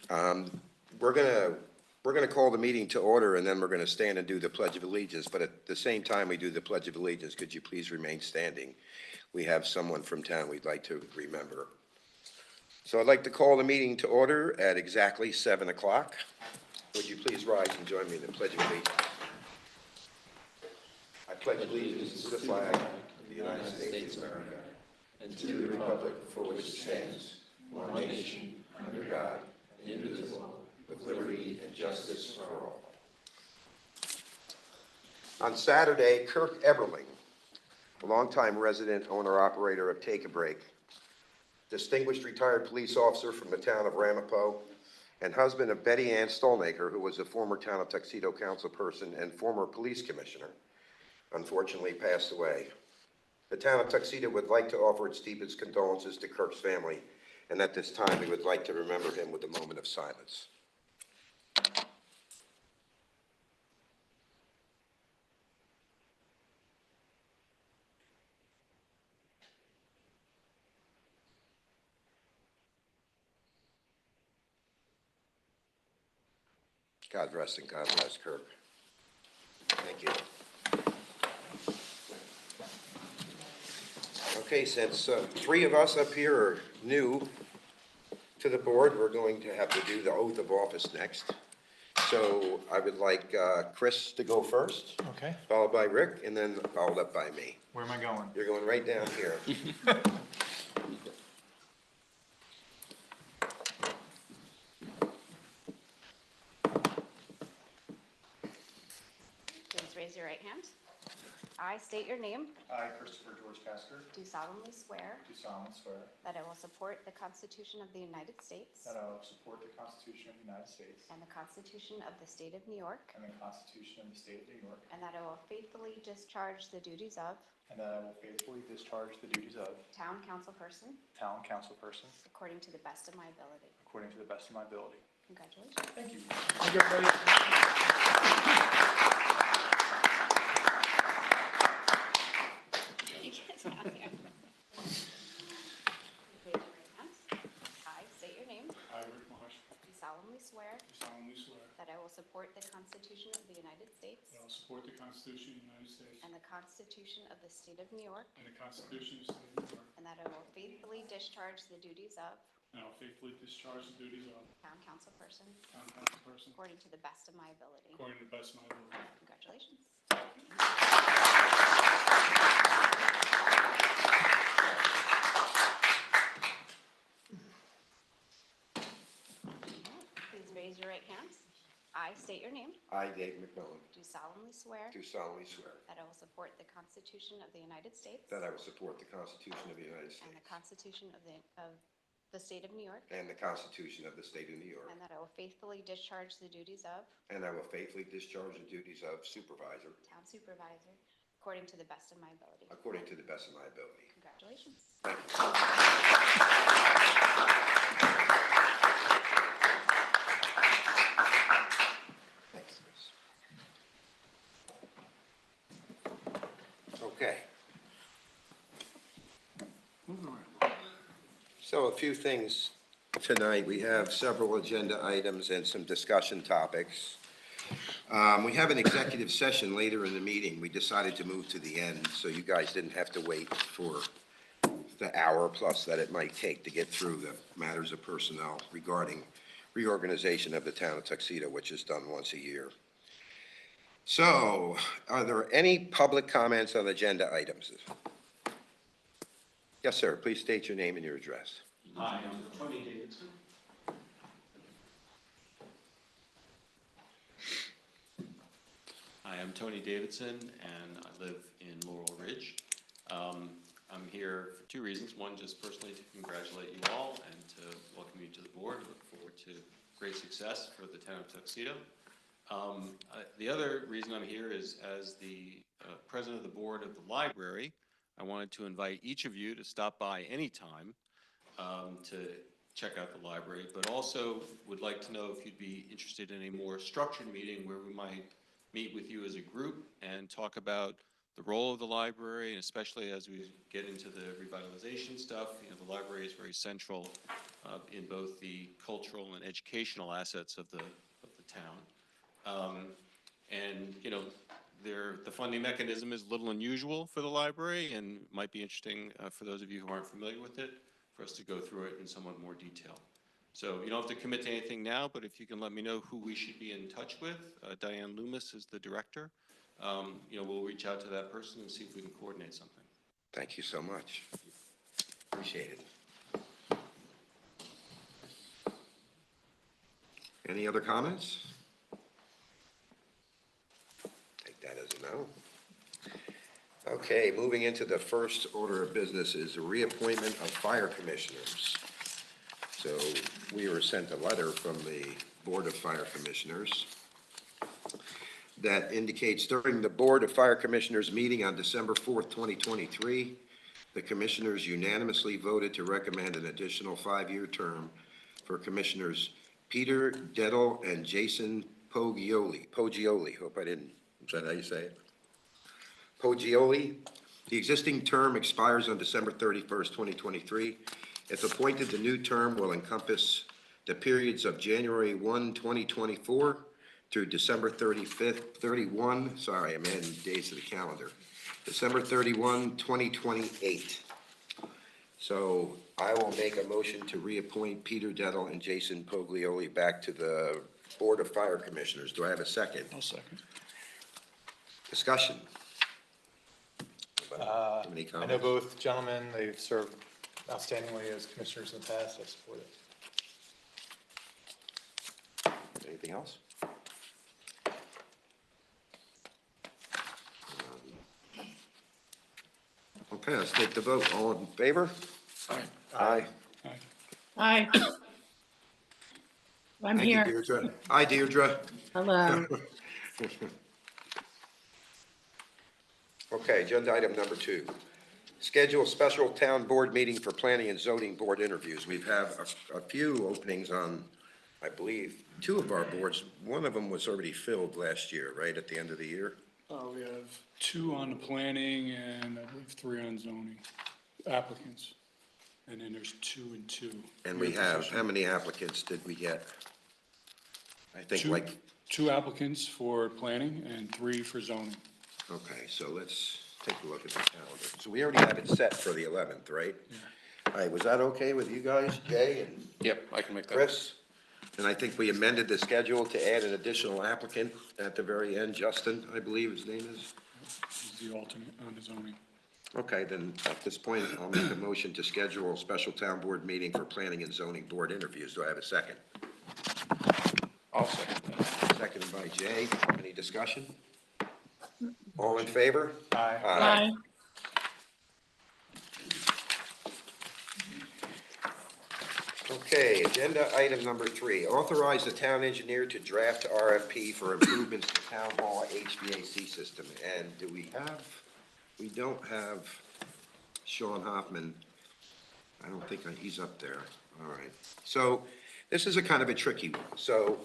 Um, We're gonna call the meeting to order, and then we're gonna stand and do the Pledge of Allegiance. But at the same time we do the Pledge of Allegiance, could you please remain standing? We have someone from town we'd like to remember. So I'd like to call the meeting to order at exactly 7 o'clock. Would you please rise and join me in the Pledge of Allegiance? I pledge allegiance to the flag of the United States of America and to the republic for which it stands, one nation, under God, indivisible, with liberty and justice for all. On Saturday, Kirk Eberling, a longtime resident, owner-operator of Take a Break, distinguished retired police officer from the town of Ramapo, and husband of Betty Ann Stolnaker, who was a former town of Tuxedo councilperson and former police commissioner, unfortunately passed away. The town of Tuxedo would like to offer its deepest condolences to Kirk's family, and at this time, we would like to remember him with a moment of silence. God rest and God bless Kirk. Thank you. Okay, since three of us up here are new to the board, we're going to have to do the oath of office next. So I would like Chris to go first, Okay, followed by Rick, and then followed up by me. where am I going? You're going right down here. Please raise your right hand. I state your name, I, Christopher George Casker, do solemnly swear do solemnly swear that I will support the Constitution of the United States that I will support the Constitution of the United States and the Constitution of the State of New York, and the Constitution of the State of New York, and that I will faithfully discharge the duties of and that I will faithfully discharge the duties of town councilperson town councilperson according to the best of my ability. according to the best of my ability. Congratulations. Thank you. Raise your right hand. I state your name, I, Rick Marsh, do solemnly swear do solemnly swear that I will support the Constitution of the United States that I will support the Constitution of the United States and the Constitution of the State of New York, and the Constitution of the State of New York, and that I will faithfully discharge the duties of and I will faithfully discharge the duties of town councilperson town councilperson according to the best of my ability. according to the best of my ability. Congratulations. Please raise your right hand. I state your name, I, Dave McMillan, do solemnly swear do solemnly swear that I will support the Constitution of the United States that I will support the Constitution of the United and the States Constitution of the State of New York, and the Constitution of the State of New York, and that I will faithfully discharge the duties of and I will faithfully discharge the duties of supervisor town supervisor according to the best of my ability. according to the best of my ability. Congratulations. Thank you. Thanks, Chris. Okay. So a few things tonight. We have several agenda items and some discussion topics. We have an executive session later in the meeting. We decided to move to the end, so you guys didn't have to wait for the hour plus that it might take to get through the matters of personnel regarding reorganization of the town of Tuxedo, which is done once a year. So, are there any public comments on agenda items? Yes, sir. Please state your name and your address. Hi, I'm Tony Davidson. Hi, I'm Tony Davidson, and I live in Laurel Ridge. I'm here for two reasons. One, just personally to congratulate you all and to welcome you to the board. Look forward to great success for the town of Tuxedo. The other reason I'm here is as the president of the board of the library, I wanted to invite each of you to stop by anytime to check out the library, but also would like to know if you'd be interested in a more structured meeting where we might meet with you as a group and talk about the role of the library, and especially as we get into the revitalization stuff, the library is very central in both the cultural and educational assets of the town. And, the funding mechanism is a little unusual for the library and might be interesting for those of you who aren't familiar with it, for us to go through it in somewhat more detail. So you don't have to commit to anything now, but if you can let me know who we should be in touch with, Diane Loomis is the director. We'll reach out to that person and see if we can coordinate something. Thank you so much. Appreciate it. Any other comments? Take that as a no. Okay, moving into the first order of business is the reappointment of fire commissioners. So we were sent a letter from the Board of Fire Commissioners that indicates during the Board of Fire Commissioners meeting on December 4th, 2023, the commissioners unanimously voted to recommend an additional 5-year term for Commissioners Peter Dettel and Jason Poggioli. Hope I didn't, is that how you say it? Poggioli. The existing term expires on December 31st, 2023. If appointed, the new term will encompass the periods of January 1, 2024 through December 31, sorry, I'm adding days to the calendar, December 31, 2028. So I will make a motion to reappoint Peter Dettel and Jason Poggioli back to the Board of Fire Commissioners. Do I have a second? I'll second. Discussion. Any I comments? know both gentlemen, they've served outstandingly as commissioners in the past. I support it. Anything else? Okay, let's take the vote. All in favor? Aye. Aye. Aye. Hi. I'm Thank you, here. Deirdre. Hi, Deirdre. Hello. Okay, agenda item number 2. Schedule a special town board meeting for planning and zoning board interviews. We have a few openings on, I believe, 2 of our boards. One of them was already filled last year, right, at the end of the year? We have 2 on the planning and I believe 3 on zoning applicants. And then there's 2 and 2. And we have, how many applicants did we get? I think Two. like, 2 applicants for planning and 3 for zoning. okay, so let's take a look at the calendar. So we already have it set for the 11th, right? All right, was that okay with you guys, Jay and Yep, I can make that. Chris? And I think we amended the schedule to add an additional applicant at the very end, Justin, I believe his name is. He's the alternate on the zoning. Okay, then at this point, I'll make a motion to schedule a special town board meeting for planning and zoning board interviews. Do I have a second? I'll second that. Seconded by Jay. Any discussion? All in favor? Aye. Hi. Okay, agenda item number 3, authorize the town engineer to draft RFP for improvements to town hall HVAC system. And do we have, we don't have Sean Hoffman. I don't think he's up there. All right. So this is a kind of a tricky one. So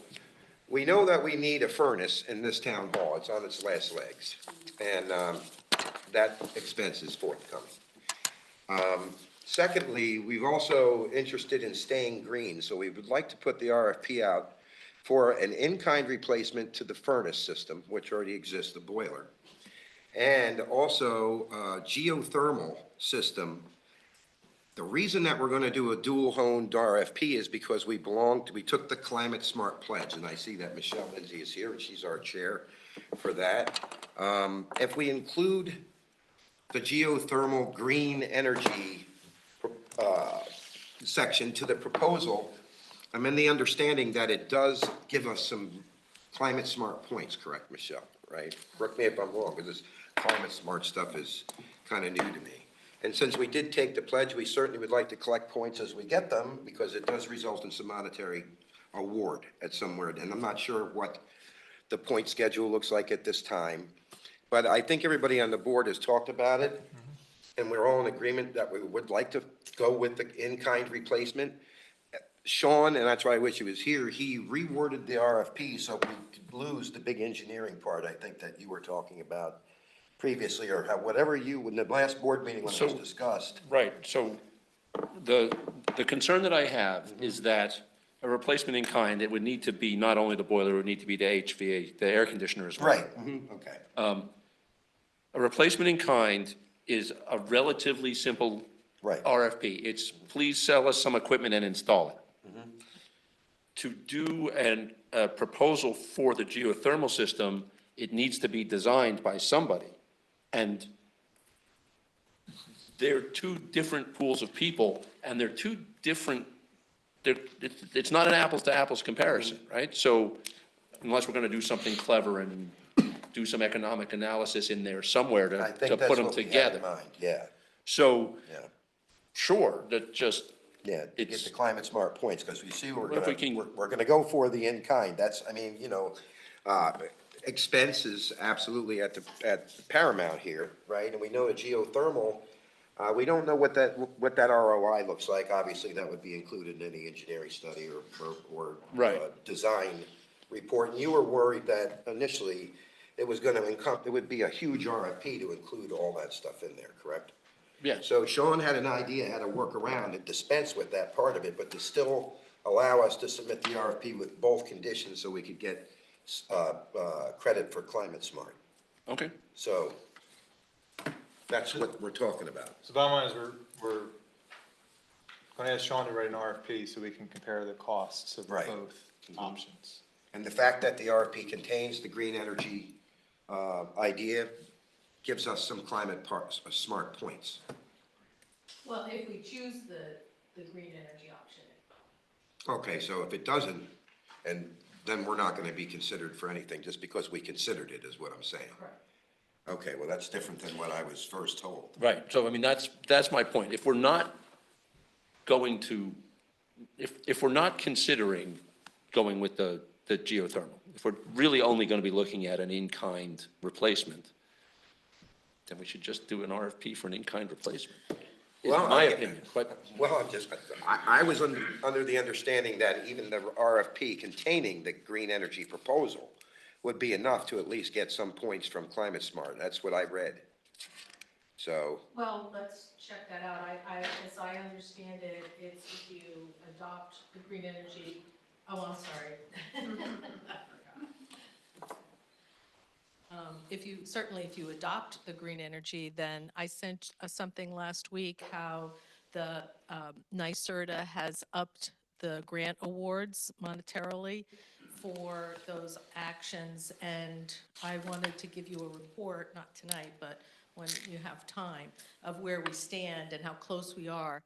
we know that we need a furnace in this town hall. It's on its last legs. And that expense is forthcoming. Secondly, we've also interested in staying green, so we would like to put the RFP out for an in-kind replacement to the furnace system, which already exists, the boiler, and also a geothermal system. The reason that we're going to do a dual-honed RFP is because we took the Climate Smart Pledge, and I see that Michelle Lindsay is here, and she's our chair for that. If we include the geothermal green energy section to the proposal, I'm in the understanding that it does give us some climate smart points, correct, Michelle, right? Correct me if I'm wrong, because this climate smart stuff is kind of new to me. And since we did take the pledge, we certainly would like to collect points as we get them, because it does result in some monetary award at somewhere. And I'm not sure what the point schedule looks like at this time. But I think everybody on the board has talked about it, and we're all in agreement that we would like to go with the in-kind replacement. Sean, and that's why I wish he was here, he reworded the RFP so we could lose the big engineering part, I think, that you were talking about previously, or whatever you, in the last board meeting when it was So- discussed. Right, so the concern that I have is that a replacement in kind, it would need to be not only the boiler, it would need to be the HVA, the air conditioner as well. Right, okay. A replacement in kind is a relatively simple Right. RFP. It's, please sell us some equipment and install it. To do a proposal for the geothermal system, it needs to be designed by somebody. And they're two different pools of people, and they're two different, it's not an apples to apples comparison, right? So unless we're gonna do something clever and do some economic analysis in there somewhere I to think put that's them what we had together. in mind, yeah, So, yeah. sure, that just, Yeah, to get It's- the climate smart points, because we see What if we can- we're gonna go for the in-kind, that's, I mean, expense is absolutely at paramount here, right? And we know the geothermal, we don't know what that ROI looks like, obviously, that would be included in any engineering study or Right. design report, and you were worried that initially it was gonna it would be a huge RFP to include all that stuff in there, correct? yes. So Sean had an idea how to work around and dispense with that part of it, but to still allow us to submit the RFP with both conditions so we could get, credit for climate smart. Okay, So that's what we're talking about. So bottom line is we're gonna ask Sean to write an RFP so we can compare the costs of Right. both options. And the fact that the RFP contains the green energy, idea gives us some smart points. Well, if we choose the green energy option. Okay, so if it doesn't, and then we're not gonna be considered for anything just because we considered it, is what I'm saying. Correct. Okay, well, that's different than what I was first told. right. So, I mean, that's my point. If we're not going to, if we're not considering going with the geothermal, if we're really only gonna be looking at an in-kind replacement, then we should just do an RFP for an in-kind replacement, is Well, my I- opinion. But, Well, I was under the understanding that even the RFP containing the green energy proposal would be enough to at least get some points from Climate Smart. That's what I read. So, Well, let's check that out. As I understand it, it's if you adopt the green energy, I'm sorry. I forgot. If you adopt the green energy, then I sent something last week how the NYSERDA has upped the grant awards monetarily for those actions. And I wanted to give you a report, not tonight, but when you have time, of where we stand and how close we are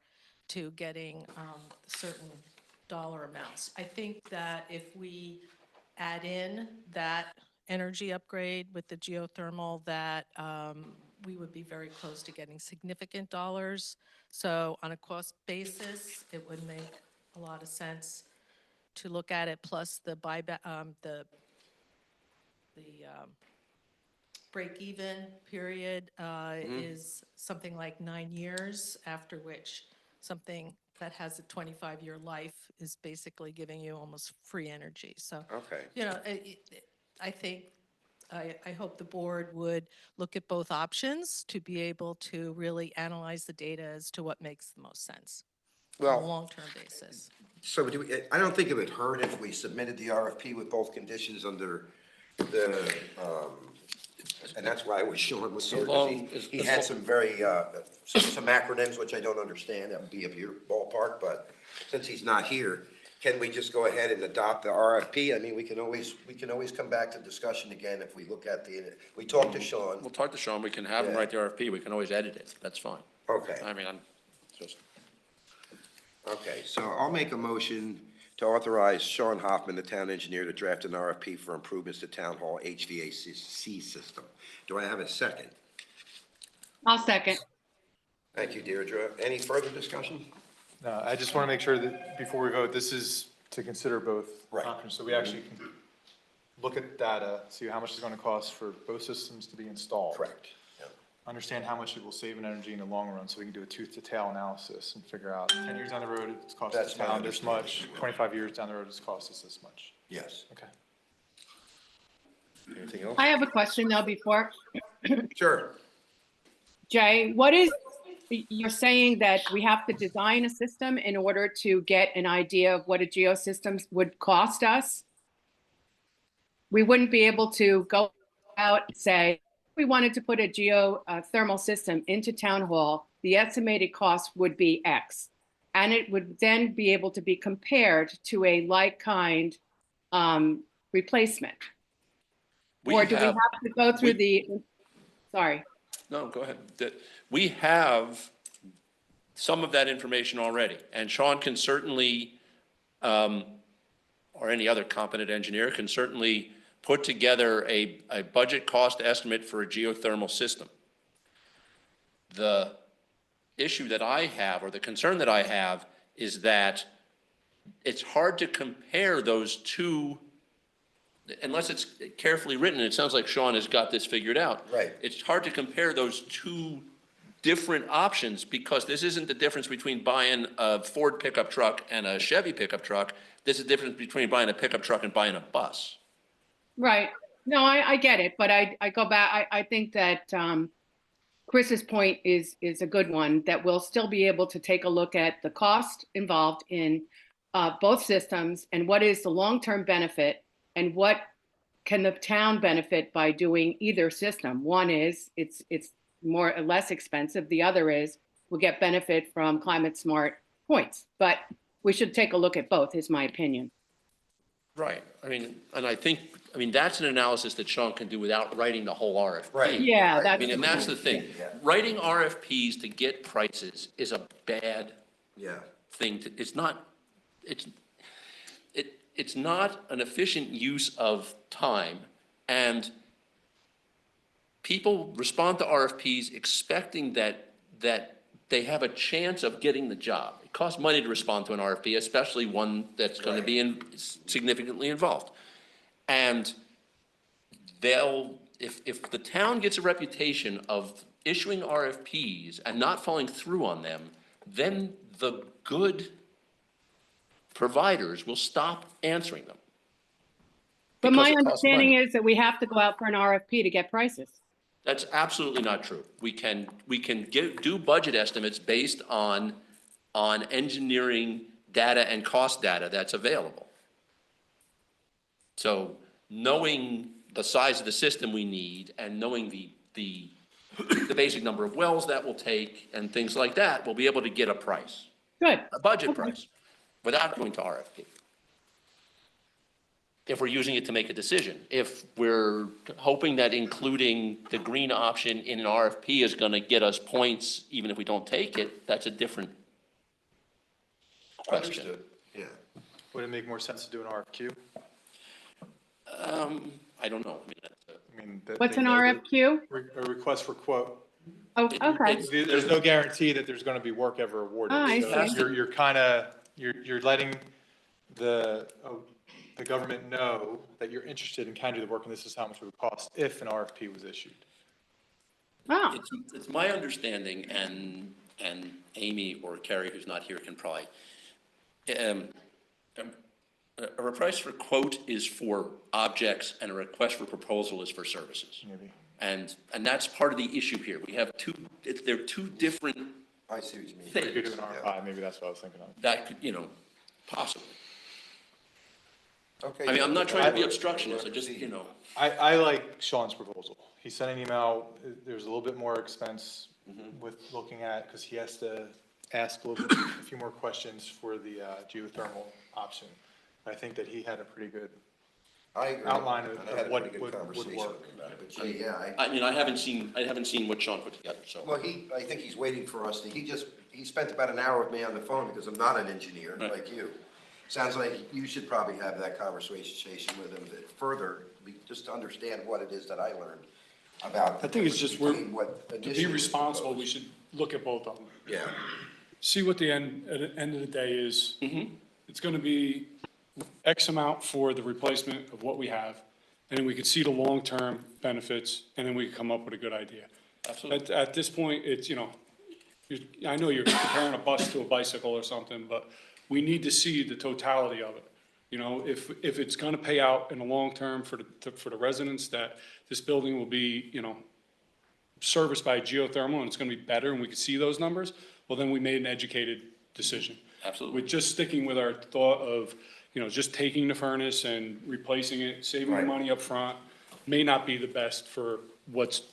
to getting certain dollar amounts. I think that if we add in that energy upgrade with the geothermal, that we would be very close to getting significant dollars. So on a cost basis, it would make a lot of sense to look at it, plus the buyback, the break-even period is something like 9 years, after which something that has a 25-year life is basically giving you almost free energy. So, okay. I think, I hope the board would look at both options to be able to really analyze the data as to what makes the most sense on a Well, long-term basis. so I don't think it would hurt if we submitted the RFP with both conditions under the, and that's why I was Sean was here, 'cause long he as- had some very, some acronyms which I don't understand, that would be of your ballpark, but since he's not here, can we just go ahead and adopt the RFP? I mean, we can always come back to discussion again if we look at we talked to Sean. we'll talk to Sean, we can have him Yeah. write the RFP, we can always edit it, that's fine. Okay. I mean, I'm just, Okay, so I'll make a motion to authorize Sean Hoffman, the town engineer, to draft an RFP for improvements to town hall HVAC system. Do I have a second? I'll second. Thank you, Deirdre. Any further discussion? No, I just want to make sure that before we vote, this is to consider both Right. options. So we actually can look at data, see how much it's going to cost for both systems to be installed. Correct. Yeah. Understand how much it will save in energy in the long run, so we can do a tooth-to-tail analysis and figure out 10 years down the road, it's cost That's the my town this much, understanding. 25 years down the road, it's cost us this much. Yes. Okay. Anything else? I have a question though before. Sure. Jay, you're saying that we have to design a system in order to get an idea of what a geosystem would cost us? We wouldn't be able to go out and say, if we wanted to put a geothermal system into town hall, the estimated cost would be X. And it would then be able to be compared to a like-kind replacement. Or do we have to go through sorry. No, go ahead. We have some of that information already, and Sean can certainly, or any other competent engineer can certainly put together a budget cost estimate for a geothermal system. The issue that I have, or the concern that I have, is that it's hard to compare those two, unless it's carefully written. It sounds like Sean has got this figured out. Right. It's hard to compare those two different options, because this isn't the difference between buying a Ford pickup truck and a Chevy pickup truck. This is the difference between buying a pickup truck and buying a bus. Right. No, I get it, but I go back, I think that Chris's point is a good one, that we'll still be able to take a look at the cost involved in both systems and what is the long-term benefit and what can the town benefit by doing either system. One is it's more or less expensive. The other is we'll get benefit from climate smart points, but we should take a look at both, is my opinion. Right. I mean, and I think, that's an analysis that Sean can do without writing the whole RFP. Right. Yeah, Right. that's. And that's the thing. Yeah. Writing RFPs to get prices is a bad Yeah. thing to, it's not an efficient use of time, and people respond to RFPs expecting that they have a chance of getting the job. It costs money to respond to an RFP, especially one that's going to be significantly involved. And if the town gets a reputation of issuing RFPs and not following through on them, then the good providers will stop answering them. But because my it costs understanding money. is that we have to go out for an RFP to get prices. That's absolutely not true. We can do budget estimates based on engineering data and cost data that's available. So knowing the size of the system we need and knowing the basic number of wells that will take and things like that, we'll be able to get a price, Good. a budget Okay. price, without going to RFP. If we're using it to make a decision. If we're hoping that including the green option in an RFP is going to get us points, even if we don't take it, that's a different question. Understood. Yeah. Would it make more sense to do an RFQ? I don't know. What's an RFQ? A request for quote. Oh, okay. There's no guarantee that there's going to be work ever awarded. Oh, I So see. You're kind of, you're letting the government know that you're interested in kind of the work, and this is how much it would cost if an RFP was issued. Oh, It's my understanding, and Amy or Carrie, who's not here, can probably, a request for quote is for objects, and a request for proposal is for services. Maybe. And that's part of the issue here. We have they're two different I see what you mean. You could do an RFI, maybe that's what I was thinking of. that could, possibly. Okay. I'm not trying to be obstructionist, I just, I like Sean's proposal. He sent an email, there's a little bit more expense with looking at, because he has to ask a few more questions for the geothermal option. I think that he had a pretty good I agree. outline of And I had a what pretty good would conversation work. with him about it, but Jay, yeah, I haven't seen what Sean put together, so. well, I think he's waiting for us to, he spent about an hour with me on the phone because I'm not an engineer Right. like you. Sounds like you should probably have that conversation with him a bit further, just to understand what it is that I learned about. I think it's just between what To be initially was responsible, we proposed. should look at both of them. Yeah, See what at the end of the day is. Mm-hmm. It's gonna be X amount for the replacement of what we have, and then we could see the long-term benefits, and then we could come up with a good idea. Absolutely. At this point, it's, I know you're comparing a bus to a bicycle or something, but we need to see the totality of it. You know, if it's gonna pay out in the long term for the residents, that this building will be, you know, serviced by geothermal and it's gonna be better and we can see those numbers, well, then we made an educated decision. Absolutely. With just sticking with our thought of, you know, just taking the furnace and replacing it, saving the Right. money up front, may not be the best for what's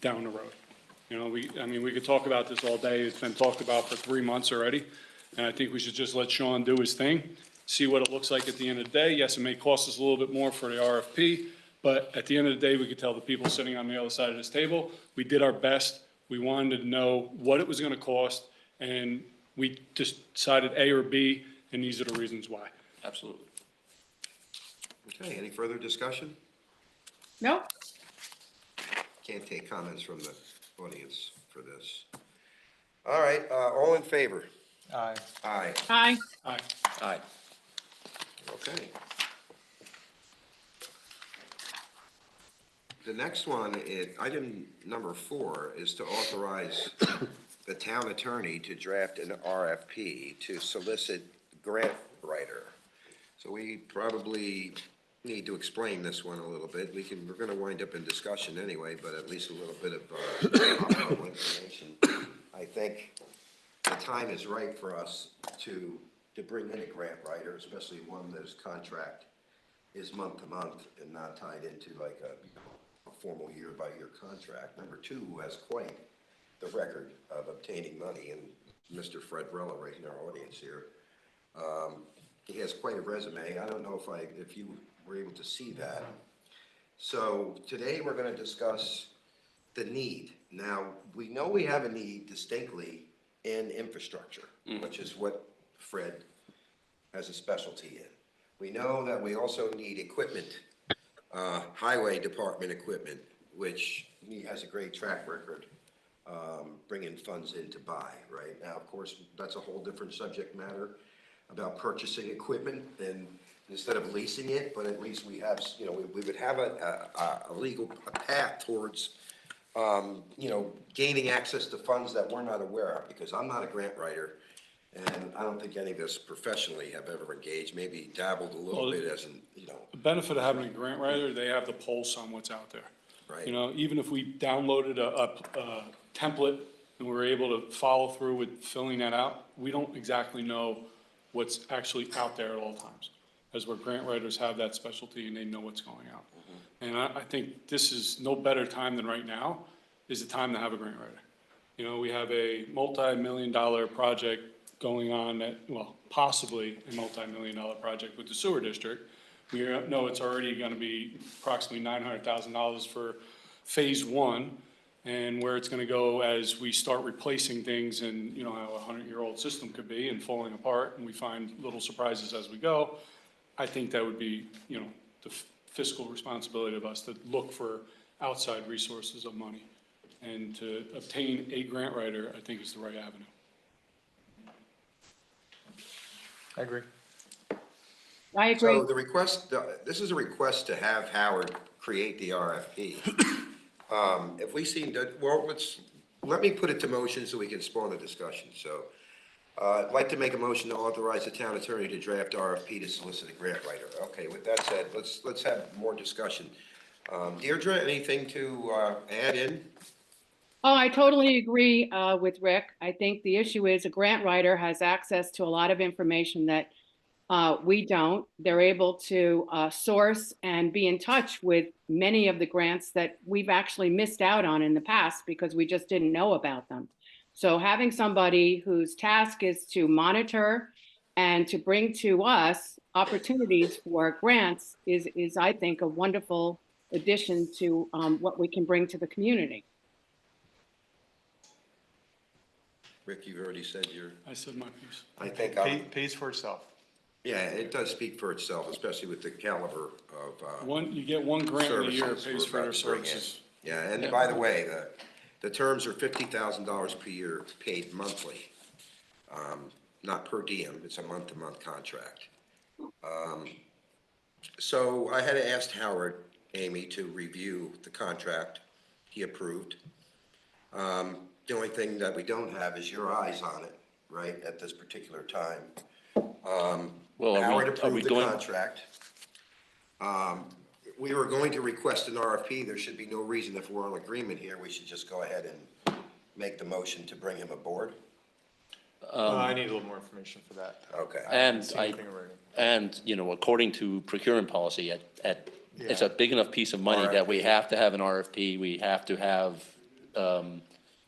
down the road. You know, I mean, we could talk about this all day. It's been talked about for 3 months already. And I think we should just let Sean do his thing, see what it looks like at the end of the day. Yes, it may cost us a little bit more for the RFP, but at the end of the day, we could tell the people sitting on the other side of this table, we did our best. We wanted to know what it was gonna cost, and we just decided A or B, and these are the reasons why. Absolutely. Okay, any further discussion? No? Can't take comments from the audience for this. All right, all in favor? Aye. Aye. Aye. Aye. Aye. Okay. The next one, item number 4, is to authorize the town attorney to draft an RFP to solicit grant writer. So we probably need to explain this one a little bit. We're gonna wind up in discussion anyway, but at least a little bit of information. I think the time is right for us to bring in a grant writer, especially one whose contract is month to month and not tied into like a formal year-by-year contract. Number 2, who has quite the record of obtaining money, and Mr. Fred Rella, right in our audience here. He has quite a resume. I don't know if you were able to see that. So today we're going to discuss the need. Now, we know we have a need distinctly in infrastructure, which is what Fred has a specialty in. We know that we also need equipment, highway department equipment, which he has a great track record bringing funds in to buy, right? Now, of course, that's a whole different subject matter about purchasing equipment and instead of leasing it, but at least we have, you know, we would have a legal path towards, you know, gaining access to funds that we're not aware of, because I'm not a grant writer, and I don't think any of us professionally have ever engaged, maybe dabbled a little bit as an, you know, The benefit of having a grant writer, they have the pulse on what's out there. right? You know, even if we downloaded a template and we were able to follow through with filling that out, we don't exactly know what's actually out there at all times. As where grant writers have that specialty and they know what's going out. And I think this is no better time than right now, is the time to have a grant writer. You know, we have a multi-million-dollar project going on that, well, possibly a multi-million-dollar project with the sewer district. We know it's already gonna be approximately $900,000 for phase 1, and where it's gonna go as we start replacing things, and you know how a 100-year-old system could be and falling apart, and we find little surprises as we go. I think that would be, you know, the fiscal responsibility of us to look for outside resources of money. And to obtain a grant writer, I think is the right avenue. I agree. I agree. So the request, this is a request to have Howard create the RFP. If we seem to, well, let me put it to motion so we can spawn a discussion. So I'd like to make a motion to authorize the town attorney to draft RFP to solicit a grant writer. Okay, with that said, let's have more discussion. Deirdre, anything to add in? Oh, I totally agree with Rick. I think the issue is a grant writer has access to a lot of information that we don't. They're able to source and be in touch with many of the grants that we've actually missed out on in the past because we just didn't know about them. So having somebody whose task is to monitor and to bring to us opportunities for grants is I think, a wonderful addition to what we can bring to the community. Rick, you've already said I said my piece. I think, Pays for itself. yeah, it does speak for itself, especially with the caliber of You get one grant in a year, it services pays we're for their about to bring in. services. Yeah, and by the way, the terms are $50,000 per year, paid monthly, not per diem, it's a month-to-month contract. So I had asked Howard, Amy, to review the contract. He approved. The only thing that we don't have is your eyes on it, right, at this particular time. Well, Howard are we approved the going, contract. We were going to request an RFP. There should be no reason, if we're on agreement here, we should just go ahead and make the motion to bring him aboard. I need a little more information for that. Okay. I haven't And seen I- anything already. and, you know, according to procurement policy, it's a Yeah. big enough piece of money that we RFP. have to have an RFP, we have to have,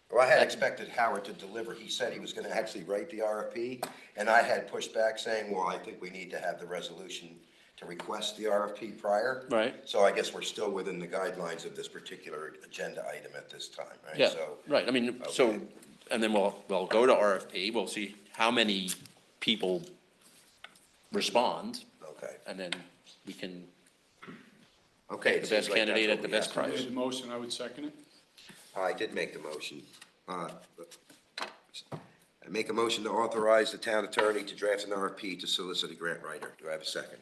Well, I had expected Howard to deliver. He said he was gonna actually write the RFP, and I had pushed back saying, well, I think we need to have the resolution to request the RFP prior. Right. So I guess we're still within the guidelines of this particular agenda item at this time, right? yeah, So, right, I mean, so, Okay. and then we'll go to RFP, we'll see how many people respond, okay. and then we can Okay. pick it the seems best like that's candidate what at the we best have to do. price. Made the motion, I would second it. I did make the motion. I make a motion to authorize the town attorney to draft an RFP to solicit a grant writer. Do I have a second?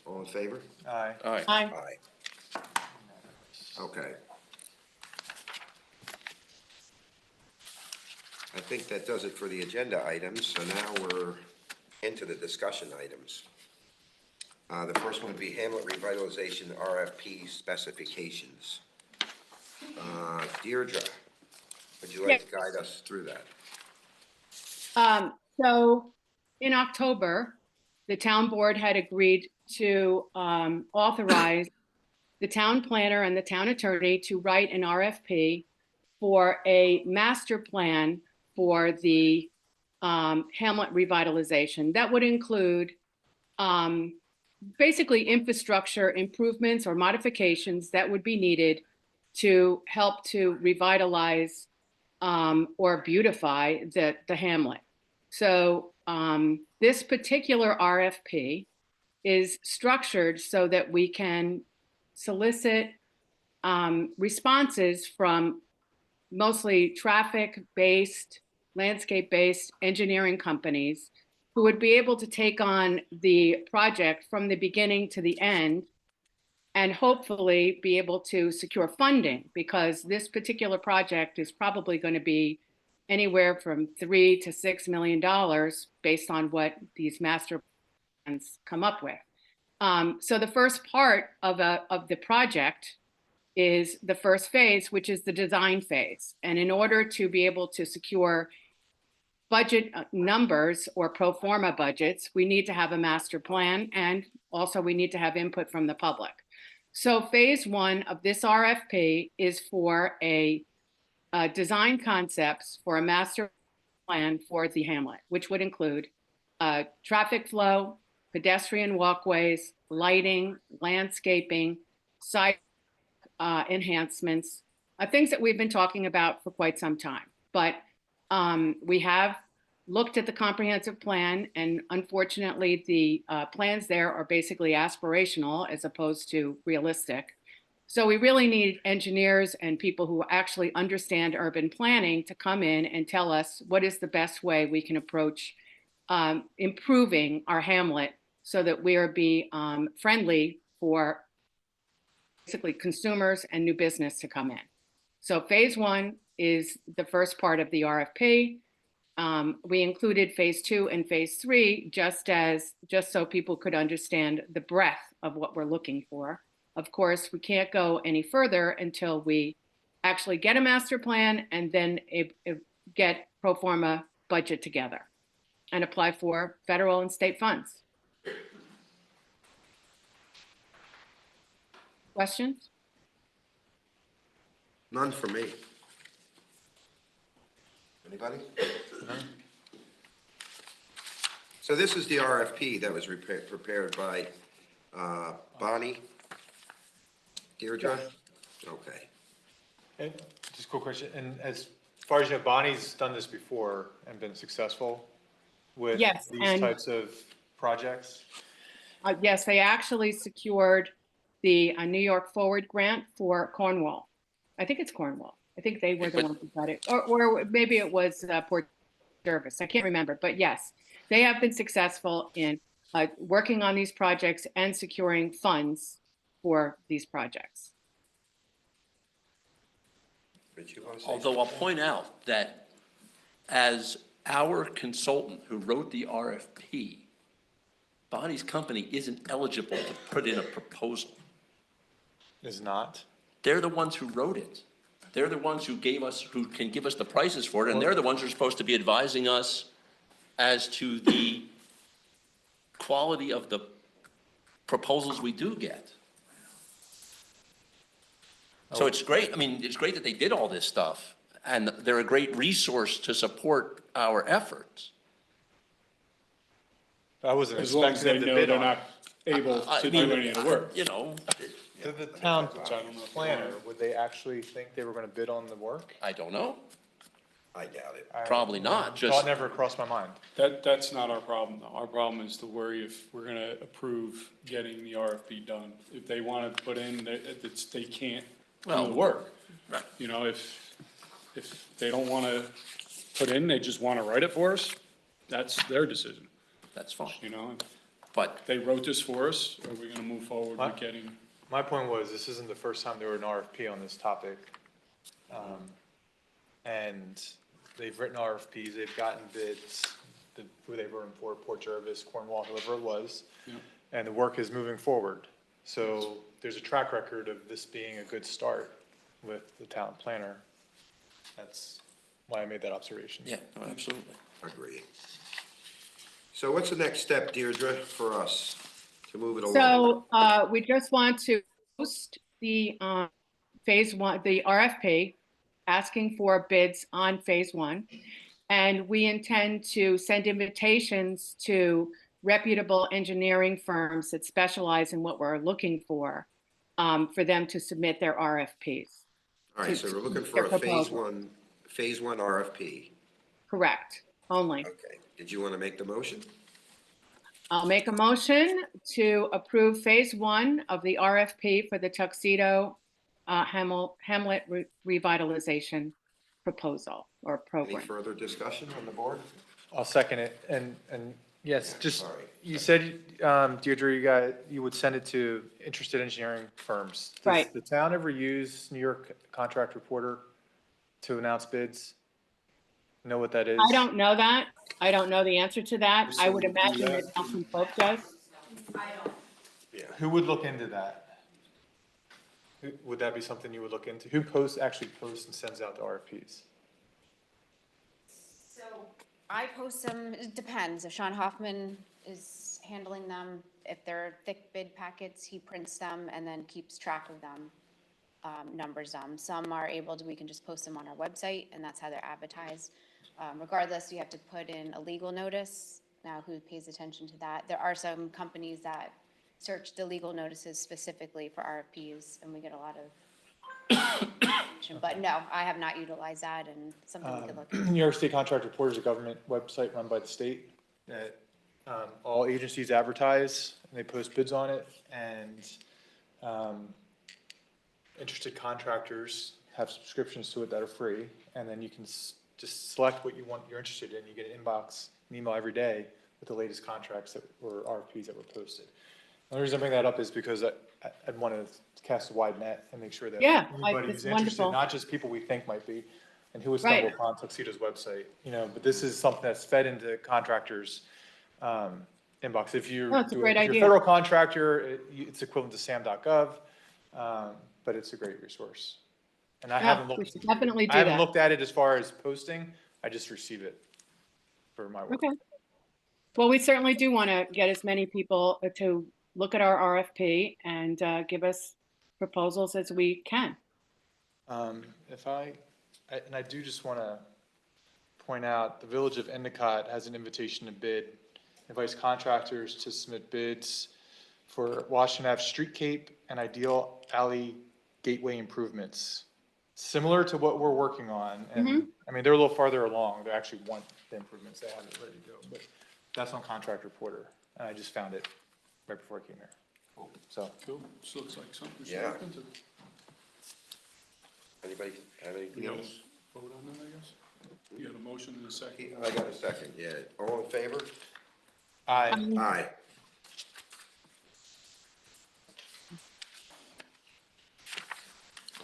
All in favor? Aye. All right, Aye. Aye. Okay. I think that does it for the agenda items, so now we're into the discussion items. The first one would be Hamlet Revitalization RFP specifications. Deirdre, would you like to guide us through that? So in October, the town board had agreed to authorize the town planner and the town attorney to write an RFP for a master plan for the Hamlet revitalization. That would include basically infrastructure improvements or modifications that would be needed to help to revitalize or beautify the hamlet. So this particular RFP is structured so that we can solicit responses from mostly traffic-based, landscape-based engineering companies who would be able to take on the project from the beginning to the end and hopefully be able to secure funding, because this particular project is probably going to be anywhere from $3 to $6 million based on what these master plans come up with. So the first part of the project is the first phase, which is the design phase. And in order to be able to secure budget numbers or pro forma budgets, we need to have a master plan, and also we need to have input from the public. So phase one of this RFP is for a design concepts for a master plan for the hamlet, which would include traffic flow, pedestrian walkways, lighting, landscaping, site enhancements, things that we've been talking about for quite some time. But we have looked at the comprehensive plan, and unfortunately, the plans there are basically aspirational as opposed to realistic. So we really need engineers and people who actually understand urban planning to come in and tell us what is the best way we can approach improving our hamlet so that we are friendly for basically consumers and new business to come in. So phase one is the first part of the RFP. We included phase two and phase three just so people could understand the breadth of what we're looking for. Of course, we can't go any further until we actually get a master plan and then get pro forma budget together and apply for federal and state funds. Questions? None for me. Anybody? So this is the RFP that was prepared by Bonnie. Deirdre? Okay. And just a quick question, and as far as you know, Bonnie's done this before and been successful with Yes, these and- types of projects? Yes, they actually secured the New York Forward grant for Cornwall. I think it's Cornwall. I think they were the ones who got it, or maybe it was Port Jervis. I can't remember, but yes, they have been successful in working on these projects and securing funds for these projects. Did you want to say although I'll something? point out that as our consultant who wrote the RFP, Bonnie's company isn't eligible to put in a proposal. Is not. They're the ones who wrote it. They're the ones who can give us the prices for it, and they're the ones who are supposed to be advising us as to the quality of the proposals we do get. So it's great, I mean, it's great that they did all this stuff, and they're a great resource to support our efforts. I wasn't As long as they expecting them to know bid they're on not it. able I to mean, do any of the work. You know, The town I don't know if planner, would they actually think they were gonna bid on the work? I don't know, I doubt it. probably not, Thought just, never crossed my mind. That's not our problem, though. Our problem is to worry if we're gonna approve getting the RFP done. If they wanna put in, they can't do Well, the work. right. You know, if they don't wanna put in, they just wanna write it for us, that's their decision, that's fine. you know? But They wrote this for us, are we gonna move forward with getting? My point was, this isn't the first time there were an RFP on this topic. And they've written RFPs, they've gotten bids, who they were in Port Jervis, Cornwall, whoever it was. Yeah. And the work is moving forward. So there's a track record of this being a good start with the town planner. That's why I made that observation. yeah, no, absolutely. Agree. So what's the next step, Deirdre, for us to move it along? So we just want to post the phase one, the RFP, asking for bids on phase one. And we intend to send invitations to reputable engineering firms that specialize in what we're looking for them to submit their RFPs. All right, so we're looking for a Their proposal. phase one RFP. Correct, only. Okay, did you want to make the motion? I'll make a motion to approve phase one of the RFP for the Tuxedo Hamlet revitalization proposal or Any program. further discussion on the board? I'll second it, and yes, just, Sorry. you said, Deirdre, you would send it to interested engineering firms. Right. Does the town ever use New York Contract Reporter to announce bids? Know what that is? I don't know that. I don't know the answer to that. I would imagine that Nelson Pope does. Who would look into that? Would that be something you would look into? Who actually posts and sends out the RFPs? So I post them, it depends. If Sean Hoffman is handling them, if they're thick bid packets, he prints them and then keeps track of them, numbers them. Some are able to, we can just post them on our website and that's how they're advertised. Regardless, you have to put in a legal notice. Now, who pays attention to that? There are some companies that search the legal notices specifically for RFPs, and we get a lot of, but no, I have not utilized that, and something we could look at. New York State Contract Reporter is a government website run by the state that all agencies advertise, and they post bids on it, and interested contractors have subscriptions to it that are free, and then you can just select what you're interested in. You get an inbox, an email every day with the latest contracts or RFPs that were posted. The only reason I bring that up is because I'd want to cast a wide net and make sure that Yeah, anybody it's who's interested, wonderful. not just people we think might be, and who would Right. stumble upon Tuxedo's website, but this is something that's fed into contractors' inbox. If you Oh, it's a great if you're idea. a federal contractor, it's equivalent to sam.gov, but it's a great resource. And I Yeah, haven't we looked, should definitely I do haven't that. looked at it as far as posting. I just receive it for my work. Okay. Well, we certainly do want to get as many people to look at our RFP and give us proposals as we can. And I do just want to point out, the Village of Endicott has an invitation to bid, invites contractors to submit bids for Washington Ave Street Cape and Ideal Alley Gateway improvements, similar to what we're working on. And, I mean, they're a little farther along. They actually want the improvements. They have it ready to go. But that's on Contract Reporter, and I just found it right before I came here. So, Cool, this looks like something we should Yeah. look into. Anybody have anything We gotta else? vote on that, I guess? You got a motion in a second? I got a second, yeah. All in favor? I, Aye.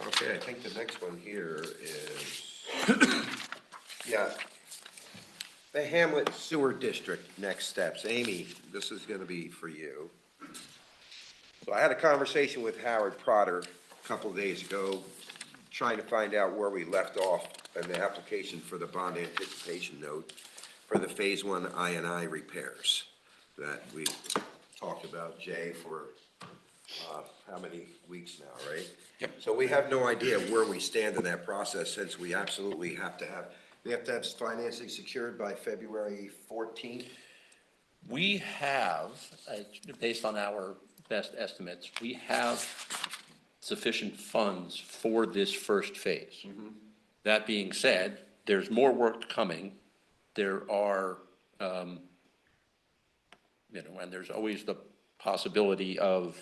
Okay, I think the next one here is, yeah. The Hamlet Sewer District, next steps. Amy, this is gonna be for you. So I had a conversation with Howard Trotter a couple of days ago, trying to find out where we left off in the application for the bond anticipation note for the Phase 1 I&I repairs that we talked about, Jay, for, how many weeks now, right? Yep. So we have no idea where we stand in that process, since we absolutely have to have financing secured by February 14th. We have, based on our best estimates, we have sufficient funds for this first phase. That being said, there's more work coming. There are, and there's always the possibility of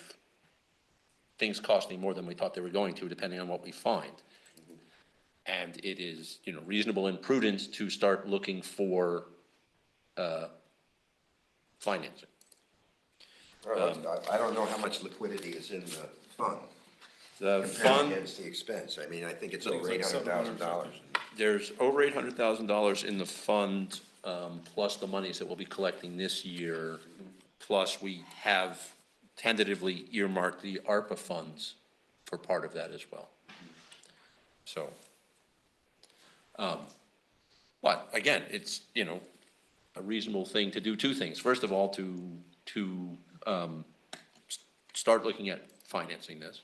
things costing more than we thought they were going to, depending on what we find. And it is, reasonable and prudent to start looking for financing. I don't know how much liquidity is in the fund The compared fund, against the expense. I mean, I think it's over $800,000. there's over $800,000 in the fund, plus the monies that we'll be collecting this year. Plus, we have tentatively earmarked the ARPA funds for part of that as well. So, but again, it's, a reasonable thing to do two things. First of all, to start looking at financing this,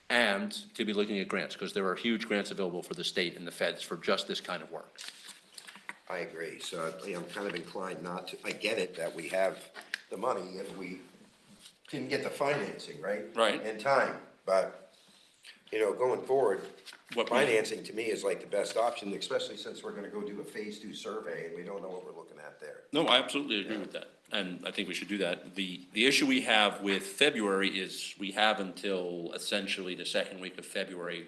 and to be looking at grants, because there are huge grants available for the state and the feds for just this kind of work. I agree. So I'm kind of inclined not to, I get it that we have the money if we can get the financing, right? Right. In time, but, going forward, What we- financing to me is like the best option, especially since we're gonna go do a Phase 2 survey and we don't know what we're looking at there. No, I absolutely agree with that, and I think we should do that. The issue we have with February is we have until essentially the second week of February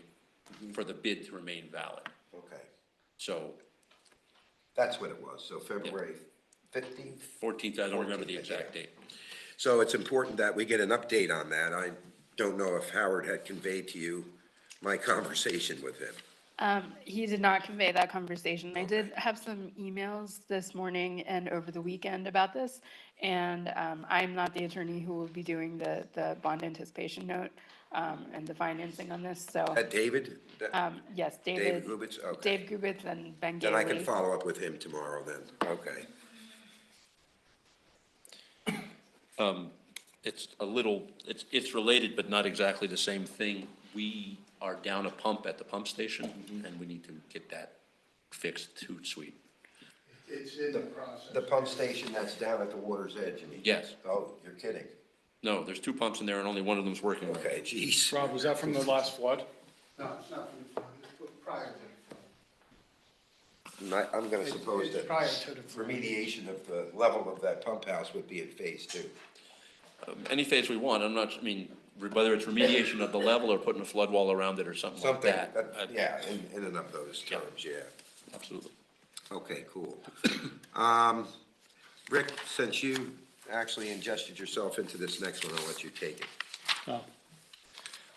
for the bid to remain valid. Okay, So that's what it was. So February 15th? 14th, I don't remember the 14th, exact yeah. date. So it's important that we get an update on that. I don't know if Howard had conveyed to you my conversation with him. He did not convey that conversation. I did have some emails this morning and over the weekend about this, and I'm not the attorney who will be doing the bond anticipation note and the financing on this, so, David? yes, David David. Gubitz? Okay. Dave Gubitz and Ben Then I can Gailey. follow up with him tomorrow then. Okay. It's a little, it's related, but not exactly the same thing. We are down a pump at the pump station, and we need to get that fixed to Sweet. It's in the process. The pump station that's down at the water's edge, you mean? Yes. Oh, you're kidding. No, there's two pumps in there, and only one of them's working. Okay, geez. Rob, was that from the last flood? No, it's not from the flood, it's prior to the flood. I'm gonna suppose It's that prior to the flood. remediation of the level of that pump house would be in Phase 2. Any phase we want, whether it's remediation of the level or putting a flood wall around it or something like Something, that. yeah, in and of those terms, yeah. Absolutely. Okay, cool. Rick, since you actually ingested yourself into this next one, I'll let you take it. Oh.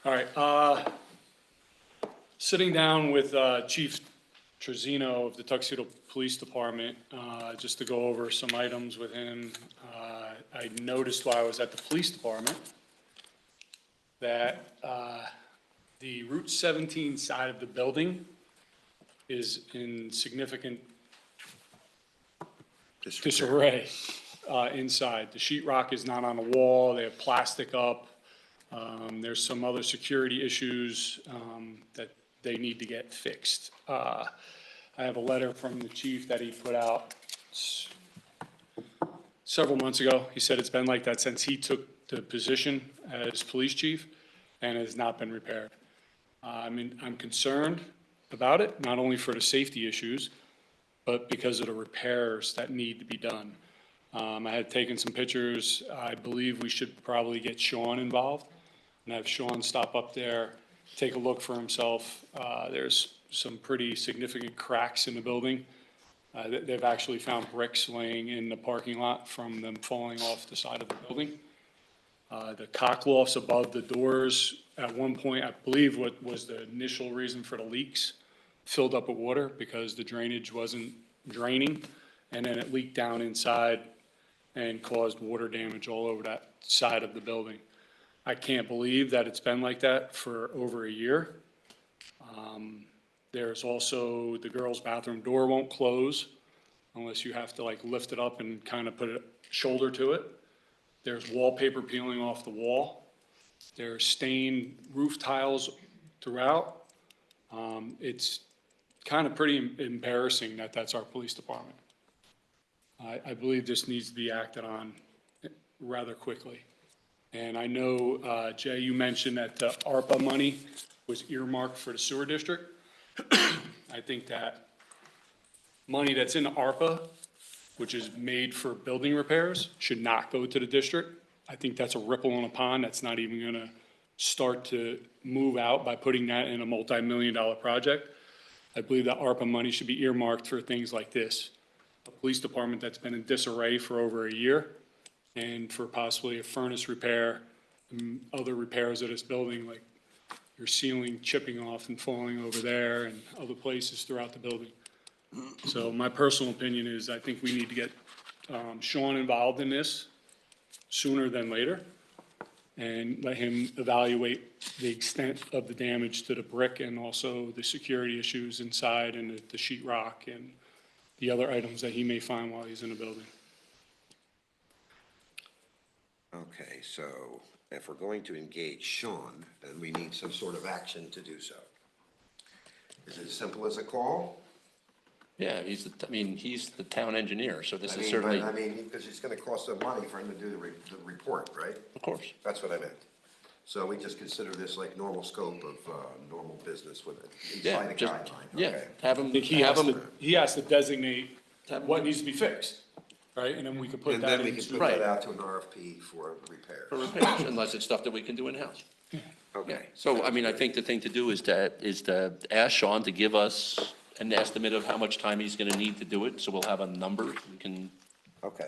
All right, sitting down with Chief Trezino of the Tuxedo Police Department, just to go over some items with him. I noticed while I was at the police department that the Route 17 side of the building is in significant disarray inside. The sheetrock is not on the wall, they have plastic up. There's some other security issues that they need to get fixed. I have a letter from the chief that he put out several months ago. He said it's been like that since he took the position as police chief and has not been repaired. I'm concerned about it, not only for the safety issues, but because of the repairs that need to be done. I had taken some pictures. I believe we should probably get Sean involved and have Sean stop up there, take a look for himself. There's some pretty significant cracks in the building. They've actually found bricks laying in the parking lot from them falling off the side of the building. The cock lofts above the doors, at one point, I believe what was the initial reason for the leaks, filled up with water because the drainage wasn't draining, and then it leaked down inside and caused water damage all over that side of the building. I can't believe that it's been like that for over a year. There's also, the girls' bathroom door won't close unless you have to like lift it up and kind of put a shoulder to it. There's wallpaper peeling off the wall. There's stained roof tiles throughout. It's kind of pretty embarrassing that that's our police department. I believe this needs to be acted on rather quickly. And I know, Jay, you mentioned that the ARPA money was earmarked for the sewer district. I think that money that's in ARPA, which is made for building repairs, should not go to the district. I think that's a ripple in a pond that's not even gonna start to move out by putting that in a multi-million-dollar project. I believe that ARPA money should be earmarked for things like this. A police department that's been in disarray for over a year, and for possibly a furnace repair, and other repairs of this building, like your ceiling chipping off and falling over there, and other places throughout the building. So my personal opinion is, I think we need to get Sean involved in this sooner than later, and let him evaluate the extent of the damage to the brick and also the security issues inside and the sheet rock and the other items that he may find while he's in the building. Okay, so if we're going to engage Sean, then we need some sort of action to do so. Is it as simple as a call? Yeah, he's the town engineer, so this I is mean, certainly, but, I mean, because it's gonna cost some money for him to do the report, right? of course. That's what I meant. So we just consider this like normal scope of, normal business with it, Yeah, inside a just, guideline, yeah, okay? have him, I think have him, he has to designate what needs to be fixed, right? And then we could put And that then we can into. put Right. that out to an RFP for repairs. for repairs, unless it's stuff that we can do in-house. Yeah, Okay, so, I mean, I think the thing to do is to ask Sean to give us an estimate of how much time he's gonna need to do it, so we'll have a number, we can, okay,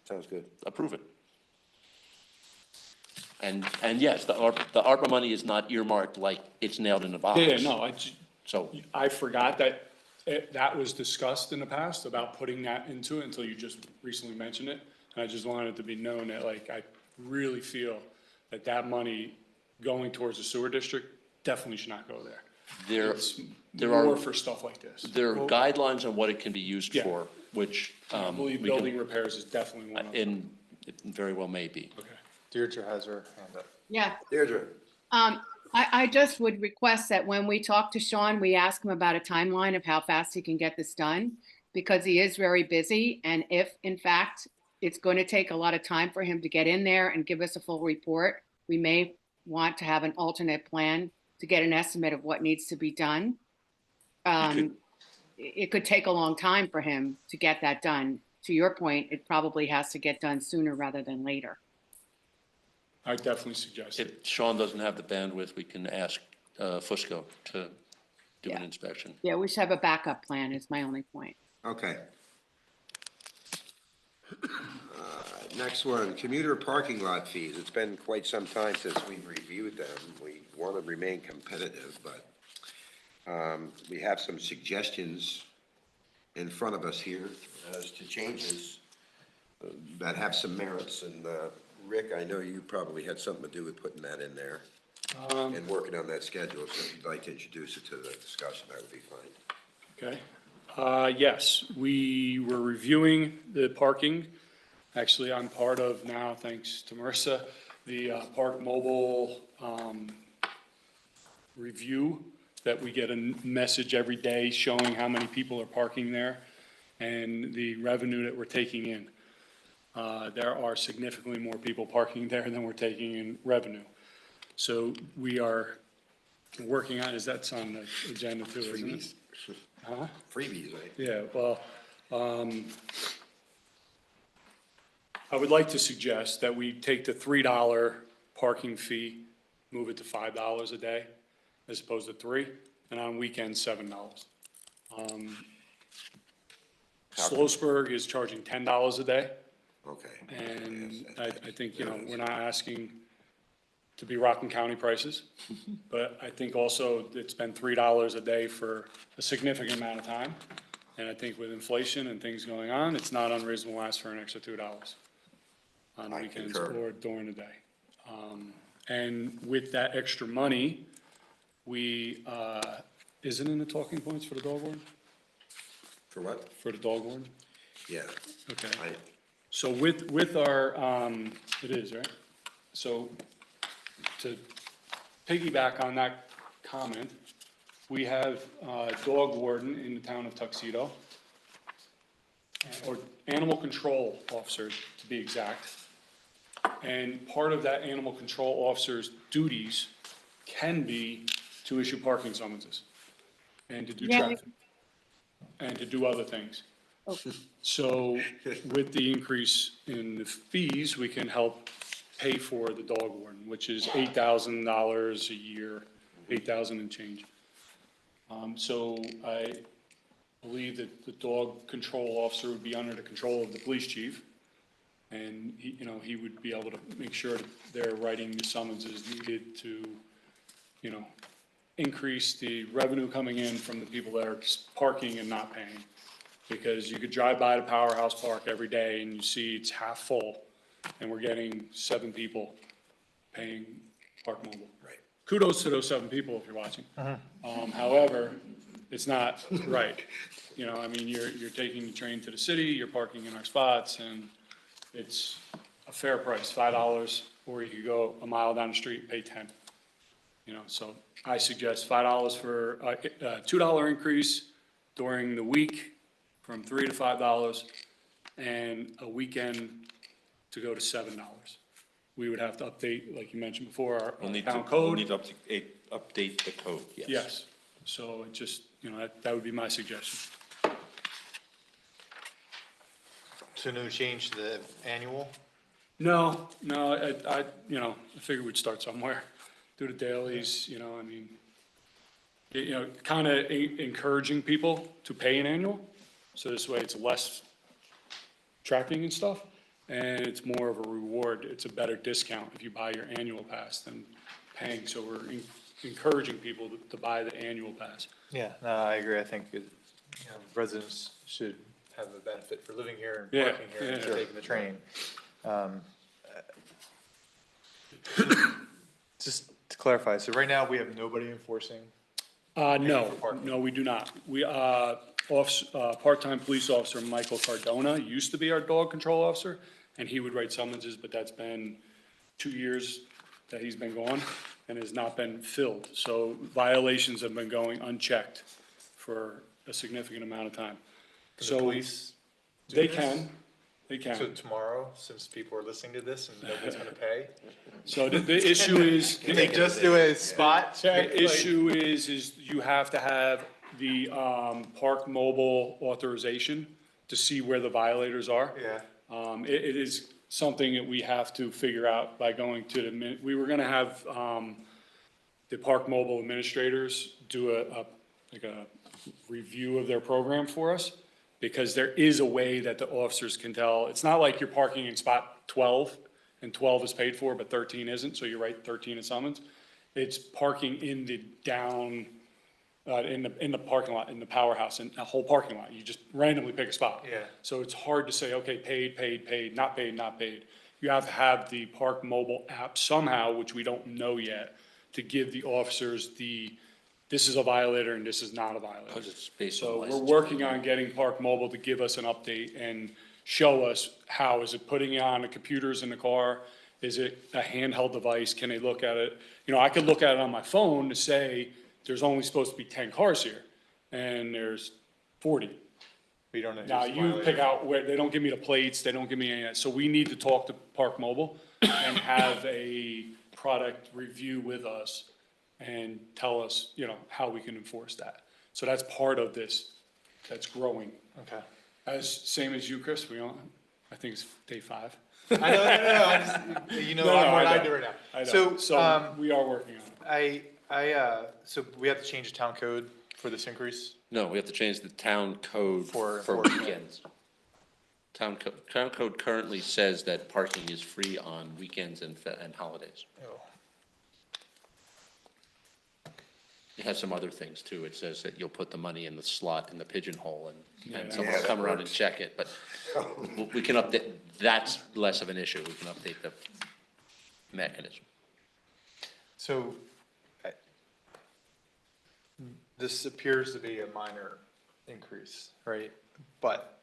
sounds good. approve it. And yes, the ARPA money is not earmarked like it's nailed in a box. Yeah, no, So, I forgot that that was discussed in the past about putting that into it until you just recently mentioned it. And I just wanted it to be known that, like, I really feel that that money going towards the sewer district definitely should not go there. It's there are- more for stuff like this. there are guidelines on what it can be used Yeah. for, which, I believe we can- building repairs is definitely one of them. and it very well may be. Okay. Deirdre has her hand up. Yeah, Deirdre, I just would request that when we talk to Sean, we ask him about a timeline of how fast he can get this done, because he is very busy, and if, in fact, it's going to take a lot of time for him to get in there and give us a full report, we may want to have an alternate plan to get an estimate of what needs to be done. It could take a long time for him to get that done. To your point, it probably has to get done sooner rather than later. I definitely suggest it. If Sean doesn't have the bandwidth, we can ask Fusco to do an Yeah. inspection. Yeah, we should have a backup plan is my only point. okay. Next one, commuter parking lot fees. It's been quite some time since we've reviewed them. We want to remain competitive, but we have some suggestions in front of us here as to changes that have some merits. And Rick, I know you probably had something to do with putting that in there and working on that schedule. So if you'd like to introduce it to the discussion, that would be fine. Okay. Yes, we were reviewing the parking. Actually, I'm part of now, thanks to Marissa, the Park Mobile review, that we get a message every day showing how many people are parking there and the revenue that we're taking in. There are significantly more people parking there than we're taking in revenue. So we are working on, that's on the agenda too, isn't it? Freebies. Huh? Freebies, right? Yeah, well, I would like to suggest that we take the $3 parking fee, move it to $5 a day, as opposed to $3, and on weekends, $7. Slow is charging $10 a day, Okay. and Yes, I think, we're not asking to be Rockland County prices, but I think also it's been $3 a day for a significant amount of time, And I think with inflation and things going on, it's not unreasonable to ask for an extra $2 on I weekends concur. or during the day. And with that extra money, we, is it in the talking points for the dog warden? For what? For the dog warden? Yeah. Okay. I, So with our, it is, right? So to piggyback on that comment, we have a dog warden in the town of Tuxedo, or animal control officer, to be exact. And part of that animal control officer's duties can be to issue parking summonses and to do Yeah. traffic and to do other things. So with the increase in the fees, we can help pay for the dog warden, which is $8,000 a year, 8,000 and change. So I believe that the dog control officer would be under the control of the police chief. And he, you know, he would be able to make sure that they're writing the summonses needed to, you know, increase the revenue coming in from the people that are parking and not paying. Because you could drive by the Powerhouse Park every day and you see it's half full, and we're getting 7 people paying Park Mobile. Right. Kudos to those 7 people if you're watching. However, it's not right. You know, I mean, you're taking the train to the city, you're parking in our spots, and it's a fair price, $5, or you could go a mile down the street and pay 10. You know, so I suggest $5 for a $2 increase during the week from $3 to $5, and a weekend to go to $7. We would have to update, like you mentioned before, our We'll need town to, code. we'll need to update the code, yes. Yes, so it just, you know, that would be my suggestion. So no change to the annual? No, I, you know, I figured we'd start somewhere, do the dailies, you know, I mean, you know, kind of encouraging people to pay an annual, so this way it's less tracking and stuff, and it's more of a reward, it's a better discount if you buy your annual pass than paying, so we're encouraging people to buy the annual pass. Yeah, no, I agree. I think, residents should have a benefit for living here and Yeah, working here and yeah. taking the train. Just to clarify, so right now we have nobody enforcing? No, for parking. no, we do not. We, part-time police officer Michael Cardona used to be our dog control officer, and he would write summonses, but that's been 2 years that he's been gone and has not been filled. So violations have been going unchecked for a significant amount of time. Can the So police do they this? they So can. tomorrow, since people are listening to this and nobody's gonna pay, So the issue is. can they just do a spot check? The issue is you have to have the, Park Mobile authorization to see where the violators are. Yeah, It is something that we have to figure out by going to the, we were gonna have, the Park Mobile administrators do like a review of their program for us, because there is a way that the officers can tell, it's not like you're parking in spot 12, and 12 is paid for, but 13 isn't, so you write 13 in summons. It's parking in the down, in the parking lot, in the Powerhouse, in a whole parking lot, you just randomly pick a spot. Yeah. So it's hard to say, okay, paid, not paid. You have to have the Park Mobile app somehow, which we don't know yet, to give the officers this is a violator and this is not a violator. Because it's based on So we're license. working on getting Park Mobile to give us an update and show us how, is it putting it on the computers in the car? Is it a handheld device? Can they look at it? You know, I could look at it on my phone to say, there's only supposed to be 10 cars here, and there's 40. we don't know who's Now, you violating. pick out where, they don't give me the plates, they don't give me any of that, so we need to talk to Park Mobile and have a product review with us and tell us, you know, how we can enforce that. So that's part of this, that's growing. Okay. Same as you, Chris, I think it's day 5. I know, no, I just, you know, No, a lot no, more I than I know. do right now. I know, so we are working on it. So we have to change the town code for this increase? No, we have to change the town code For- for for- weekends. Town code currently says that parking is free on weekends and holidays. Oh. it has some other things too. It says that you'll put the money in the slot in the pigeonhole and Yeah, someone will that come around and works. check it, but we can update, that's less of an issue. We can update the mechanism. So, this appears to be a minor increase, right? But,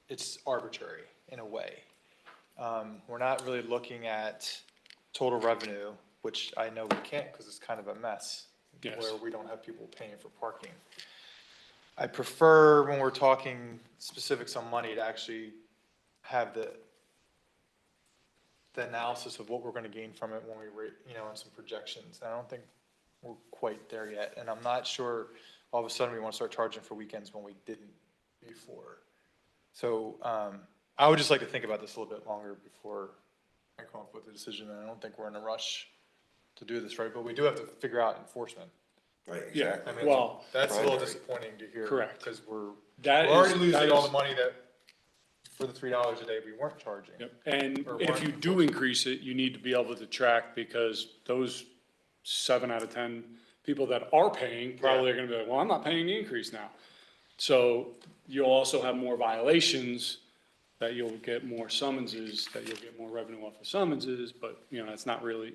it's arbitrary in a way. We're not really looking at total revenue, which I know we can't because it's kind of a mess. Yes. Where we don't have people paying for parking. I prefer when we're talking specifics on money to actually have the analysis of what we're gonna gain from it when we rate, and some projections. And I don't think we're quite there yet, and I'm not sure all of a sudden we wanna start charging for weekends when we didn't before. So, I would just like to think about this a little bit longer before I come up with a decision, and I don't think we're in a rush to do this, right? But we do have to figure out enforcement. Right, Yeah, exactly. I mean, well, that's a little primary. disappointing to hear. Correct. Because we're that already is, that losing all is, the money that, for the $3 a day we weren't charging. yep. And Or if one. you do increase it, you need to be able to track, because those 7 out of 10 people that are paying probably are gonna be like, well, I'm not paying the increase now. So you'll also have more violations, that you'll get more summonses, that you'll get more revenue off of summonses, but, it's not really,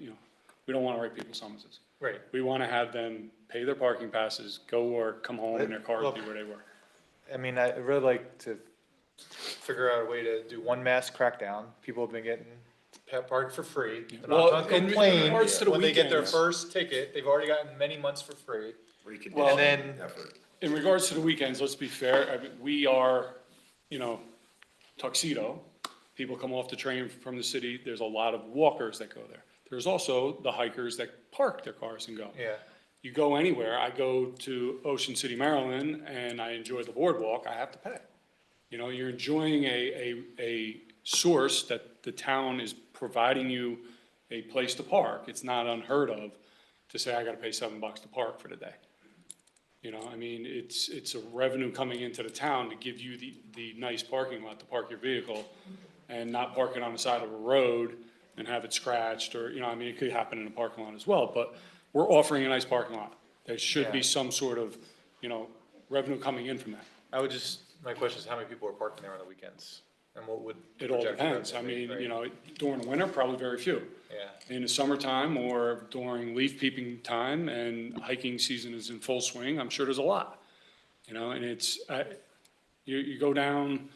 we don't wanna write people summonses. Right. We wanna have them pay their parking passes, go work, come home, and their cars Look, be where they were. I mean, I'd really like to figure out a way to do one mass crackdown. People have been getting parked for free. They're Well, not gonna in complain regards to the when they get their weekends- first ticket. They've already gotten many months for free. Reconditioning then- effort. In regards to the weekends, let's be fair, I mean, we are, Tuxedo. People come off the train from the city, there's a lot of walkers that go there. There's also the hikers that park their cars and go. Yeah. You go anywhere, I go to Ocean City, Maryland, and I enjoy the boardwalk, I have to pay. You're enjoying a source that the town is providing you a place to park. It's not unheard of to say, I gotta pay $7 to park for the day. It's a revenue coming into the town to give you the nice parking lot to park your vehicle and not park it on the side of a road and have it scratched, or, it could happen in a parking lot as well, but we're offering a nice parking lot. There should be Yeah. some sort of, revenue coming in from that. My question is how many people are parking there on the weekends? And what would? It all projected depends. I revenue mean, be, right? during the winter, probably very few. Yeah. In the summertime or during leaf peeping time and hiking season is in full swing, I'm sure there's a lot. And it's, you go down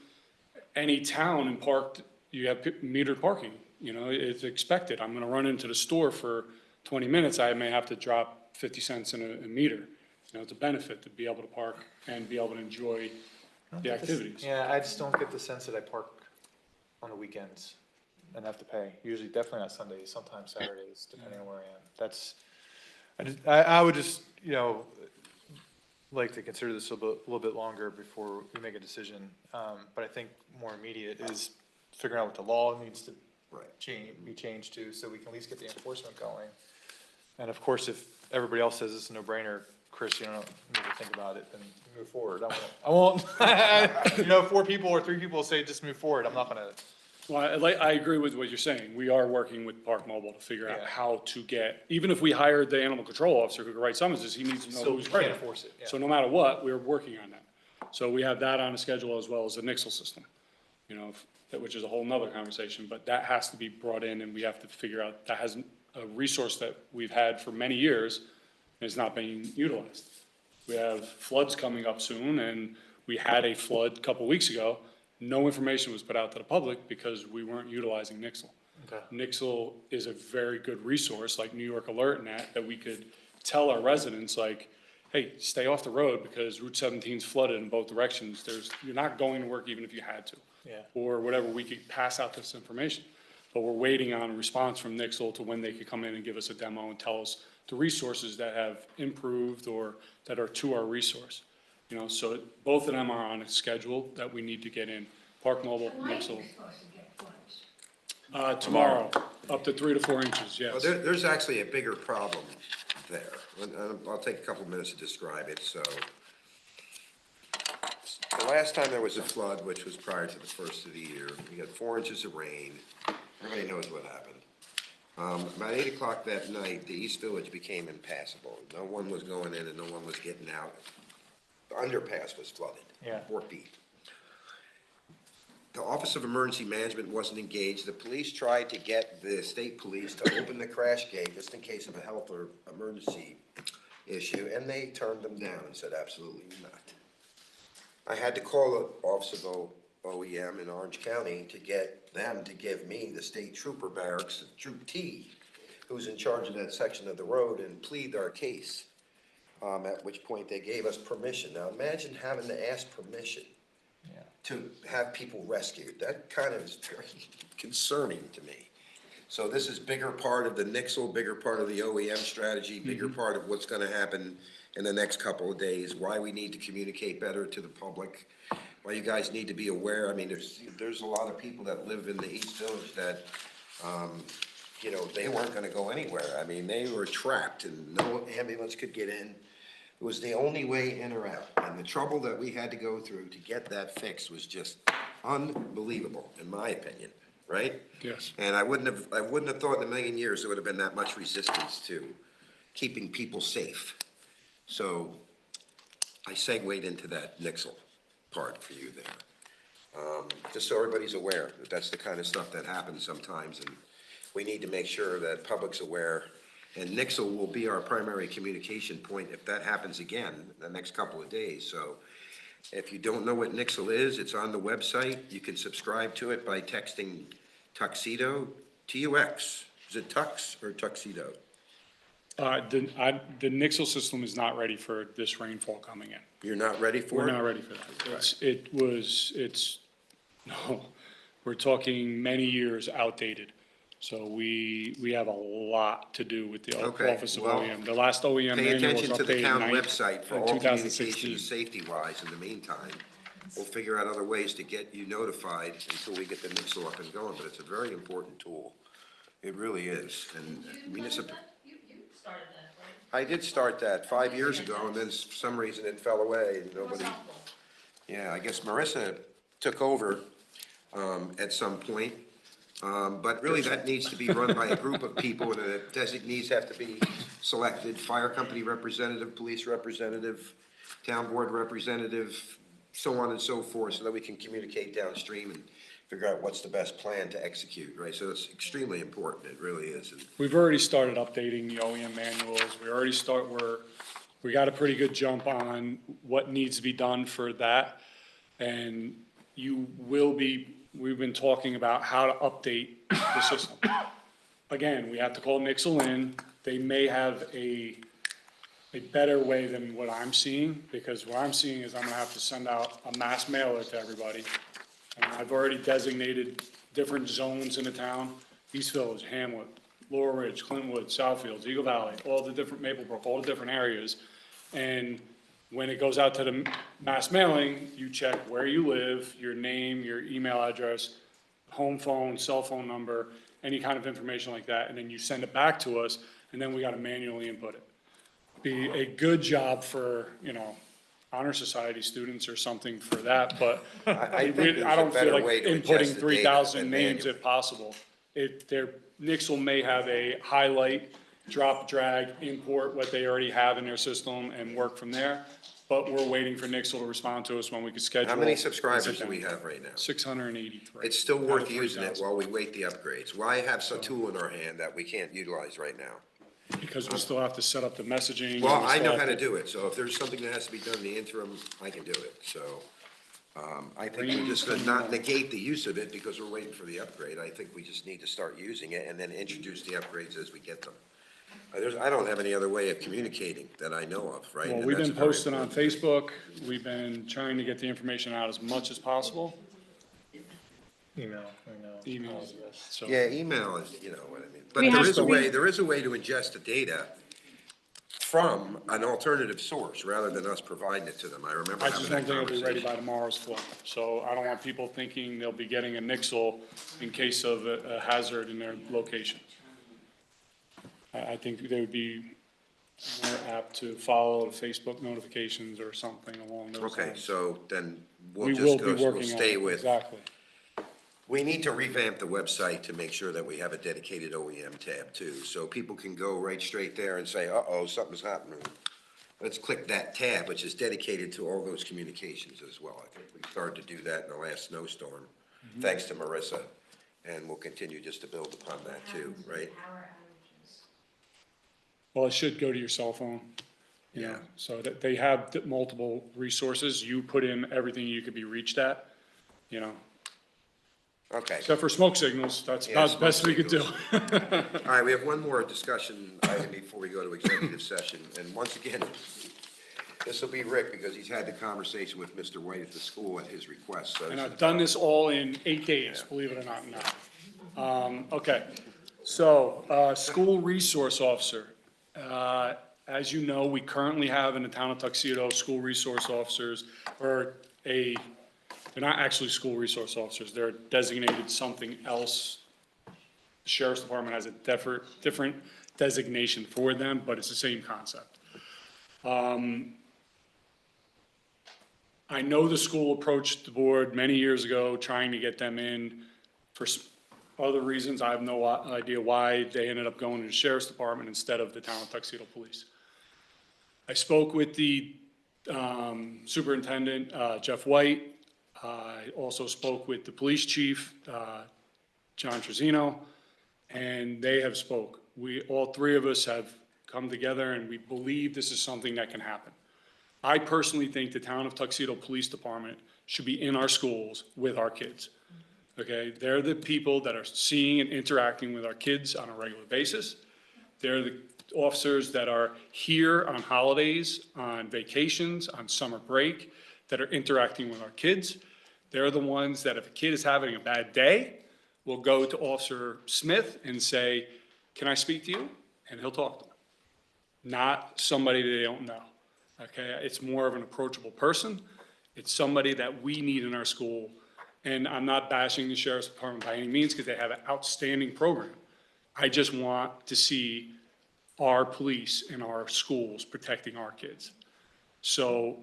any town and parked, you have metered parking, it's expected. I'm gonna run into the store for 20 minutes, I may have to drop 50 cents in a meter. It's a benefit to be able to park and be able to enjoy the activities. Yeah, I just don't get the sense that I park on the weekends and have to pay. Usually, definitely not Sundays, sometimes Saturdays, depending on where I am. I would just, like to consider this a little bit longer before we make a decision. But I think more immediate is figuring out what the law needs to be changed to, so we can at least get the enforcement going. And of course, if everybody else says it's a no-brainer, Chris, you don't need to think about it, then move forward. I won't, 4 people or 3 people say just move forward, I'm not gonna, Well, I agree with what you're saying. We are working with Park Mobile to figure out Yeah. how to get, even if we hired the animal control officer who could write summonses, he needs to know still who's can't writing. enforce it, yeah. So no matter what, we're working on that. So we have that on the schedule as well as the Nixle system, which is a whole nother conversation, but that has to be brought in and we have to figure out, that has a resource that we've had for many years and is not being utilized. We have floods coming up soon and we had a flood a couple weeks ago. No information was put out to the public because we weren't utilizing Nixle. Okay. Nixle is a very good resource, like New York Alert and that we could tell our residents, like, hey, stay off the road because Route 17's flooded in both directions. You're not going to work even if you had to. Yeah. Or whatever, we could pass out this information. But we're waiting on a response from Nixle to when they could come in and give us a demo and tell us the resources that have improved or that are to our resource. So both of them are on a schedule that we need to get in. Park Mobile, Nixle. Tomorrow, up to 3 to 4 inches, Well, yes. there's actually a bigger problem there. I'll take a couple minutes to describe it, so. The last time there was a flood, which was prior to the first of the year, we got 4 inches of rain. Everybody knows what happened. About 8 o'clock that night, the East Village became impassable. No one was going in and no one was getting out. The underpass was flooded. Yeah. 4 feet. The Office of Emergency Management wasn't engaged. The police tried to get the state police to open the crash gate just in case of a health or emergency issue, and they turned them down and said absolutely not. I had to call the Office of OEM in Orange County to get them to give me the state trooper barracks, Troop T, who's in charge of that section of the road, and plead our case, at which point they gave us permission. Now imagine having to ask permission to have people rescued. That kind of is very concerning to me. So this is bigger part of the Nixle, bigger part of the OEM strategy, bigger part of what's gonna happen in the next couple of days, why we need to communicate better to the public, why you guys need to be aware. I mean, there's a lot of people that live in the East Village that, you know, they weren't gonna go anywhere. I mean, they were trapped and no ambulance could get in. It was the only way in or out. And the trouble that we had to go through to get that fixed was just unbelievable, in my opinion, right? Yes. And I wouldn't have thought in a million years there would have been that much resistance to keeping people safe. So I segued into that Nixle part for you there. Just so everybody's aware that that's the kind of stuff that happens sometimes, and we need to make sure that public's aware. And Nixle will be our primary communication point if that happens again the next couple of days. So if you don't know what Nixle is, it's on the website. You can subscribe to it by texting Tuxedo, T-U-X. Is it Tux or Tuxedo? The Nixle system is not ready for this rainfall coming in. You're not ready for it? We're not ready for that. No, we're talking many years outdated. So we have a lot to do with the Okay, Office of well, OEM. The last OEM Pay manual was attention to the updated town in website for all 2016. communications safety-wise in the meantime. We'll figure out other ways to get you notified until we get the Nixle up and going, but it's a very important tool. It really is, and municipal. You started that, right? I did start that 5 years ago, and then for some reason it fell away, and nobody. Yeah, I guess Marissa took over, at some point. But really, that needs to be run by a group of people, and the designees have to be selected, fire company representative, police representative, town board representative, so on and so forth, so that we can communicate downstream and figure out what's the best plan to execute, right? So it's extremely important, it really is. And We've already started updating the OEM manuals. We got a pretty good jump on what needs to be done for that. And we've been talking about how to update the system. Again, we have to call Nixle in. They may have a better way than what I'm seeing, because what I'm seeing is I'm gonna have to send out a mass mailer to everybody. And I've already designated different zones in the town: East Village, Hamlet, Laurel Ridge, Clintwood, Southfields, Eagle Valley, all the different, Maplebrook, all the different areas. And when it goes out to the mass mailing, you check where you live, your name, your email address, home phone, cell phone number, any kind of information like that, and then you send it back to us, and then we gotta manually input it. Be a good job for, honor society students or something for that, but I think there's a don't better feel like way to ingest inputting the 3,000 data than names manually. if possible. Nixle may have a highlight, drop, drag, import what they already have in their system and work from there, but we're waiting for Nixle to respond to us when we can schedule. How many subscribers do we have right now? 683. It's still out of worth using it 3,000. while we wait the upgrades. Why have some tool in our hand that we can't utilize right now? Because we still have to set up the messaging. and Well, we I still know have how to do it, so if there's something that has to be done in the interim, I can do it, so. I think we're just gonna not negate the use of it because we're waiting for the upgrade. I think we just need to start using it and then introduce the upgrades as we get them. I don't have any other way of communicating that I know of, right? Well, And we've that's been a very posting on important thing. Facebook. We've been trying to get the information out as much as possible. Email. Emails, so. Yeah, email is, you know what I mean. But We there have is a to- way, there is a way to ingest the data from an alternative source rather than us providing it to them. I remember I having just that don't think it'll be ready conversation. by tomorrow's flow. So I don't want people thinking they'll be getting a Nixle in case of a hazard in their location. I think they would be more apt to follow the Facebook notifications or something along those lines. Okay, so then We we'll will just be go, we'll working on stay it, with, exactly. We need to revamp the website to make sure that we have a dedicated OEM tab too, so people can go right straight there and say, uh-oh, something's happening. Let's click that tab, which is dedicated to all those communications as well. I think we started to do that in the last snowstorm, thanks to Marissa, and we'll continue just to build upon that too, right? Well, it should go to your cell phone, you know, Yeah. so that they have multiple resources. You put in everything you could be reached at, you know, Okay. except for smoke signals. That's Yeah, about the smoke best we could do. All right, we have one more discussion item before we go to executive session, and once again, this will be Rick, because he's had the conversation with Mr. White at the school at his request, so. And I've done this all in 8 days, believe it or not now. Okay, so, school resource officer. As you know, we currently have in the town of Tuxedo, school resource officers, or they're not actually school resource officers, they're designated something else. The Sheriff's Department has a different designation for them, but it's the same concept. I know the school approached the board many years ago, trying to get them in for other reasons. I have no idea why they ended up going to the Sheriff's Department instead of the town of Tuxedo Police. I spoke with the superintendent, Jeff White. I also spoke with the police chief, John Trezino, and they have spoke. All three of us have come together, and we believe this is something that can happen. I personally think the town of Tuxedo Police Department should be in our schools with our kids. Okay, they're the people that are seeing and interacting with our kids on a regular basis. They're the officers that are here on holidays, on vacations, on summer break, that are interacting with our kids. They're the ones that if a kid is having a bad day, will go to Officer Smith and say, "Can I speak to you?" And he'll talk to them. Not somebody they don't know. Okay, it's more of an approachable person. It's somebody that we need in our school. And I'm not bashing the Sheriff's Department by any means, because they have an outstanding program. I just want to see our police in our schools protecting our kids. So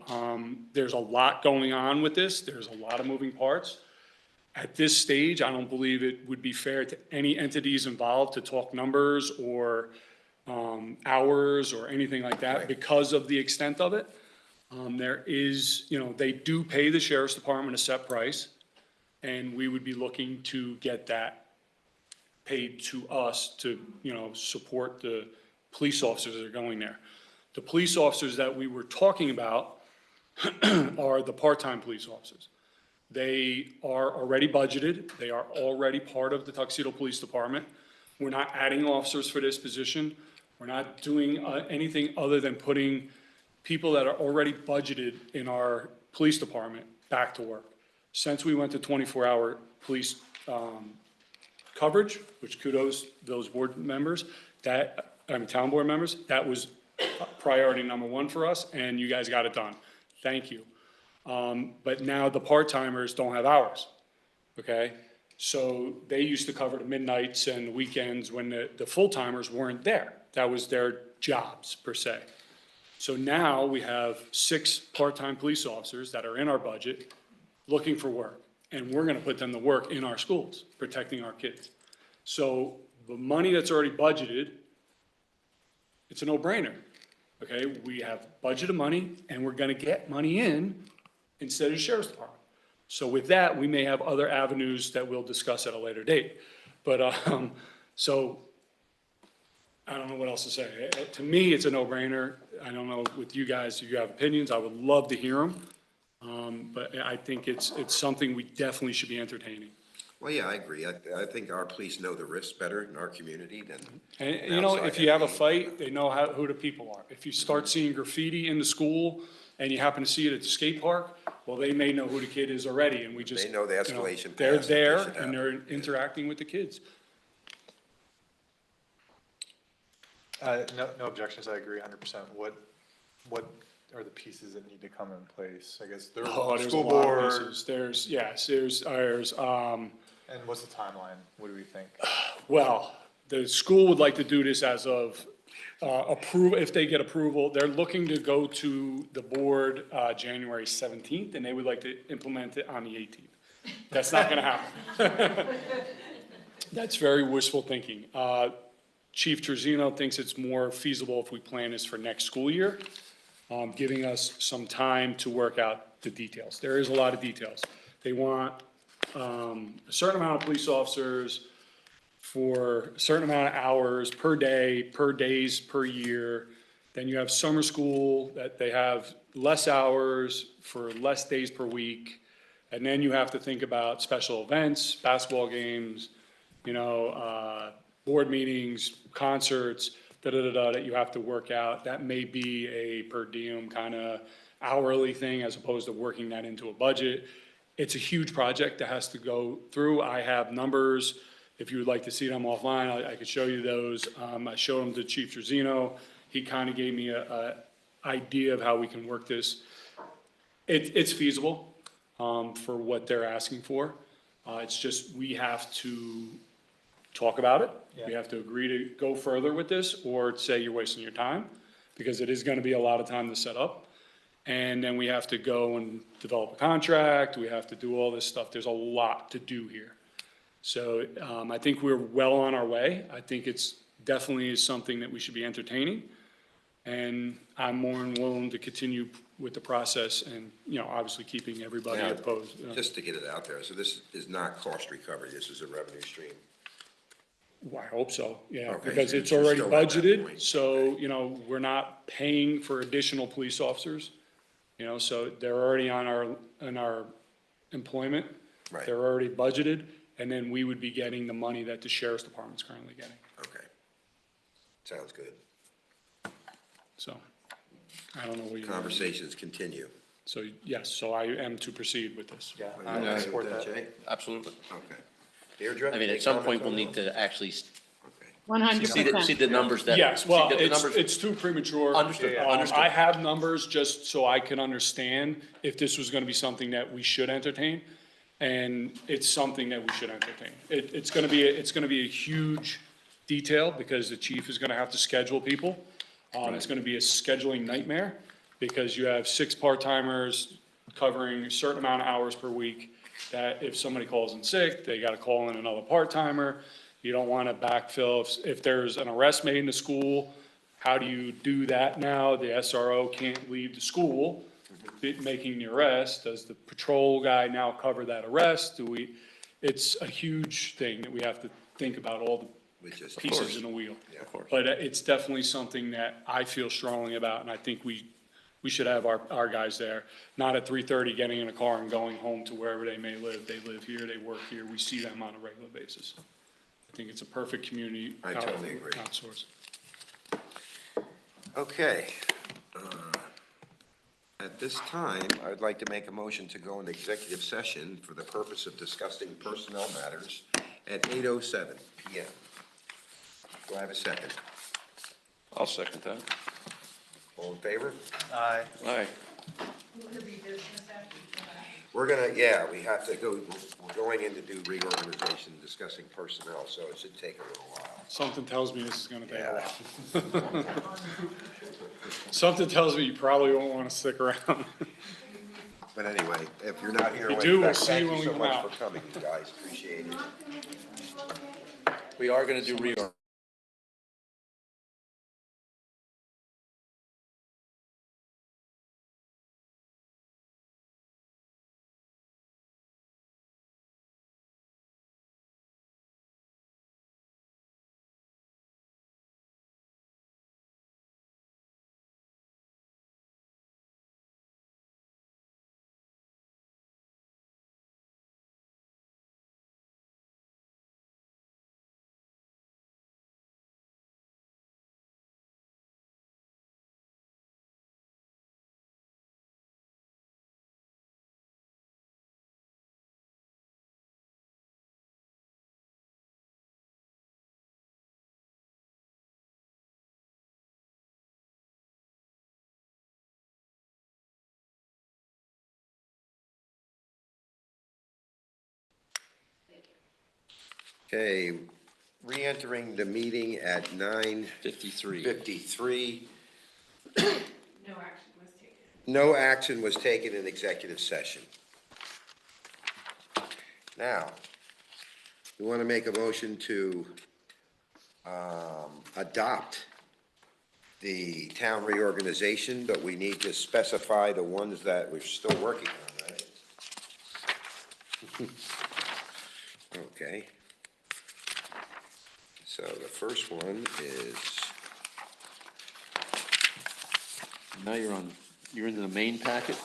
there's a lot going on with this. There's a lot of moving parts. At this stage, I don't believe it would be fair to any entities involved to talk numbers or hours or anything like that because of the extent of it. There is, they do pay the Sheriff's Department a set price, and we would be looking to get that paid to us to, support the police officers that are going there. The police officers that we were talking about are the part-time police officers. They are already budgeted. They are already part of the Tuxedo Police Department. We're not adding officers for this position. We're not doing anything other than putting people that are already budgeted in our police department back to work. Since we went to 24-hour police coverage, which kudos those board members, town board members, that was priority number one for us, and you guys got it done. Thank you. But now the part-timers don't have hours, okay? So they used to cover the midnights and the weekends when the full-timers weren't there. That was their jobs, per se. So now we have 6 part-time police officers that are in our budget looking for work, and we're gonna put them to work in our schools, protecting our kids. So the money that's already budgeted, it's a no-brainer, okay? We have budgeted money, and we're gonna get money in instead of the Sheriff's Department. So with that, we may have other avenues that we'll discuss at a later date. But, so, I don't know what else to say. To me, it's a no-brainer. I don't know with you guys, if you have opinions, I would love to hear them. But I think it's something we definitely should be entertaining. Well, yeah, I agree. I think our police know the risks better in our community than. And, if you have a fight, they know who the people are. If you start seeing graffiti in the school and you happen to see it at the skate park, well, they may know who the kid is already, and we just. They know the escalation They're paths that they there, should have. and they're interacting with the kids. No objections, I agree 100%. What are the pieces that need to come in place? I guess there's There's a school lot of board, pieces. There's, and what's the timeline? What do we think? well, the school would like to do this as of if they get approval. They're looking to go to the board January 17th, and they would like to implement it on the 18th. That's not gonna happen. That's very wishful thinking. Chief Terzino thinks it's more feasible if we plan this for next school year, giving us some time to work out the details. There is a lot of details. They want a certain amount of police officers for a certain amount of hours per day, per days, per year. Then you have summer school that they have less hours for less days per week. And then you have to think about special events, basketball games, board meetings, concerts, that you have to work out. That may be a per diem kind of hourly thing as opposed to working that into a budget. It's a huge project that has to go through. I have numbers. If you would like to see them offline, I could show you those. I showed them to Chief Terzino. He kind of gave me a idea of how we can work this. It's feasible, for what they're asking for. It's just, we have to talk about it. We have to agree to go further with this, or say you're wasting your time, because it is gonna be a lot of time to set up. And then we have to go and develop a contract, we have to do all this stuff. There's a lot to do here. So, I think we're well on our way. I think it's definitely is something that we should be entertaining. And I'm more than willing to continue with the process and, obviously keeping everybody Yeah, opposed. Just to get it out there, so this is not cost recovery, this is a revenue stream. Well, I hope so, yeah, Okay, because so it's you're already still at that budgeted, point. so, we're not paying for additional police officers. So they're already on our employment. Right. They're already budgeted, and then we would be getting the money that the sheriff's department's currently getting, Okay. Sounds good. so. I don't know what you. Conversations continue. So, yes, so I am to proceed with this. Yeah, Are you I all right support with that. Jay? Absolutely. Okay. Deirdre? I mean, any at some comments point, we'll on need that? to actually Okay. 100%. see the numbers that. Yes, well, see the numbers- it's too premature. Understood, understood. I have numbers just so I can understand if this was gonna be something that we should entertain. And it's something that we should entertain. It's gonna be a huge detail because the chief is gonna have to schedule people. It's gonna be a scheduling nightmare because you have 6 part-timers covering a certain amount of hours per week. That if somebody calls in sick, they gotta call in another part-timer. You don't wanna backfill. If there's an arrest made in the school, how do you do that now? The SRO can't leave the school making the arrest. Does the patrol guy now cover that arrest? It's a huge thing that we have to think about all the Which is, pieces in the wheel. Yeah, of course. But it's definitely something that I feel strongly about, and I think we should have our guys there, not at 3:30 getting in a car and going home to wherever they may live. They live here, they work here, we see them on a regular basis. I think it's a perfect community. I totally agree. Outsource. Okay. At this time, I would like to make a motion to go into executive session for the purpose of discussing personnel matters at 8:07 PM. Do I have a second? I'll second that. All in favor? Aye. All right. We're we have to go, we're going in to do reorganization, discussing personnel, so it should take a little while. Something tells me this is gonna take a Yeah. while. Something tells me you probably won't wanna stick around. But anyway, if you're not here, If you do, we'll thank see you you when we so come much out. for coming, you guys, appreciate it. We are gonna do reorg. Okay, re-entering the meeting at 9:53. 53. No action was taken in executive session. Now, we want to make a motion to adopt the town reorganization, but we need to specify the ones that we're still working on, right? Okay. So the first one is, Now you're into the main packet?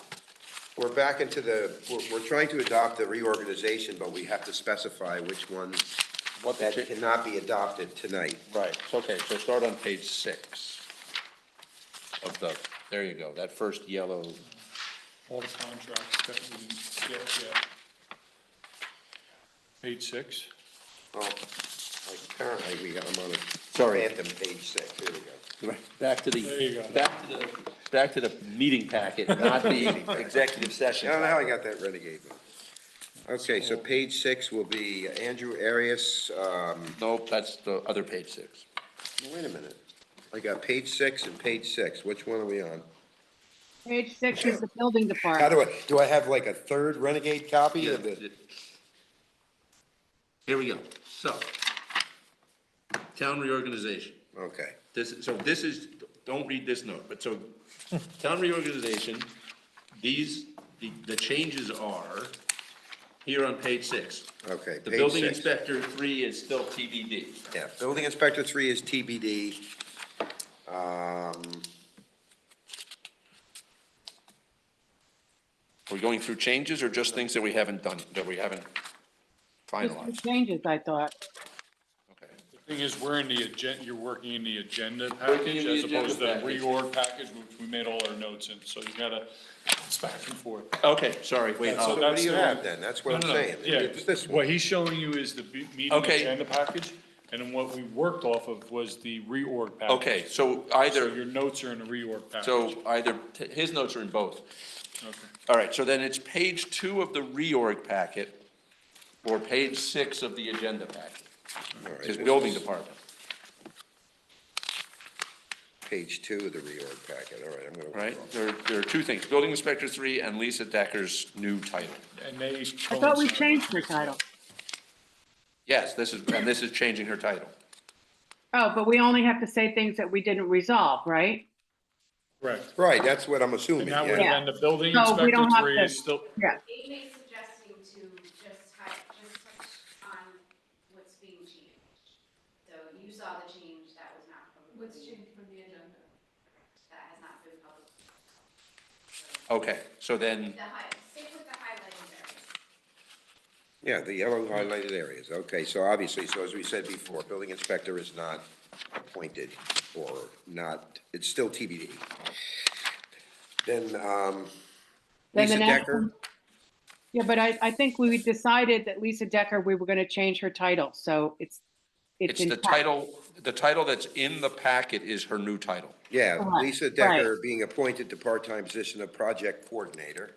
we're back into we're trying to adopt the reorganization, but we have to specify which ones What the that cha- cannot be adopted tonight. Right, okay, so start on page 6 of there you go, that first yellow, All the contracts that we didn't get yet. Page 6. Well, apparently I'm on a Sorry. phantom page 6, here we go. right, back to There you go. back to the meeting packet, not the executive session. I don't know how I got that renegade one. Okay, so page 6 will be Andrew Arias, Nope, that's the other page 6. wait a minute. I got page 6 and page 6, which one are we on? Page 6 is the building How department. do I have like a third renegade copy of the? Here we go, so, town reorganization. Okay, This is, don't read this note, but so, town reorganization, the changes are here on page 6. okay, The page building 6. inspector 3 is still TBD. Yeah, building inspector 3 is TBD. We're going through changes or just things that we haven't done, that we haven't Just the finalized? changes, I thought. Okay. The thing is, we're in the agenda, you're working in the agenda Working in package the as opposed to agenda the package. reorg package, which we made all our notes in, so you gotta, it's back and forth. Okay, sorry, wait, Yeah, So so what that's do you the have one. then? That's what I'm No, no, saying. yeah, It's this one. what he's showing you is the meeting Okay. agenda package, and then what we worked off of was the reorg package. okay, so So either, your notes are in the reorg package. his notes are in both. Okay. All right, so then it's page 2 of the reorg packet, or page 6 of the agenda packet, All right, is this building is department. Page 2 of the reorg packet, all right, I'm gonna. Right, there are two things, building inspector 3 and Lisa Decker's new title. And they. I thought we changed her title. Yes, this is changing her title. Oh, but we only have to say things that we didn't resolve, right? Correct. Right, that's what I'm assuming, And that would yeah. have been the building So we inspector don't have 3 to- is still, Yeah. Amy is suggesting to just touch on what's being changed. So you saw the change that was not public. What's changed from the agenda? That has not been public. Okay, so then, Stick with the highlighted areas. Yeah, the yellow highlighted areas, okay, so obviously, so as we said before, building inspector is not appointed, or not, it's still TBD. Then, Then Lisa the next Decker, one- Yeah, but I think we decided that Lisa Decker, we were going to change her title, so it's it's the intact. title that's in the packet is her new title. yeah, Correct, Lisa Decker being appointed to part-time position of project coordinator.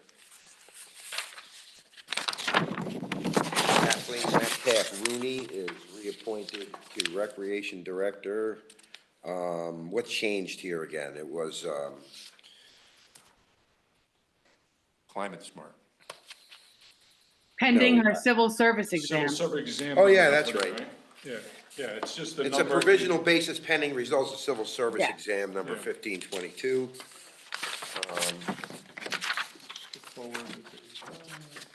Kathleen Metcalf Rooney is reappointed to recreation director. What's changed here again? It was, Climate smart. Pending No. her civil service exam. civil service exam. Oh, yeah, that's right. Yeah, yeah, it's just the it's a number. provisional basis pending results of civil service Yeah. exam number Yeah. 1522.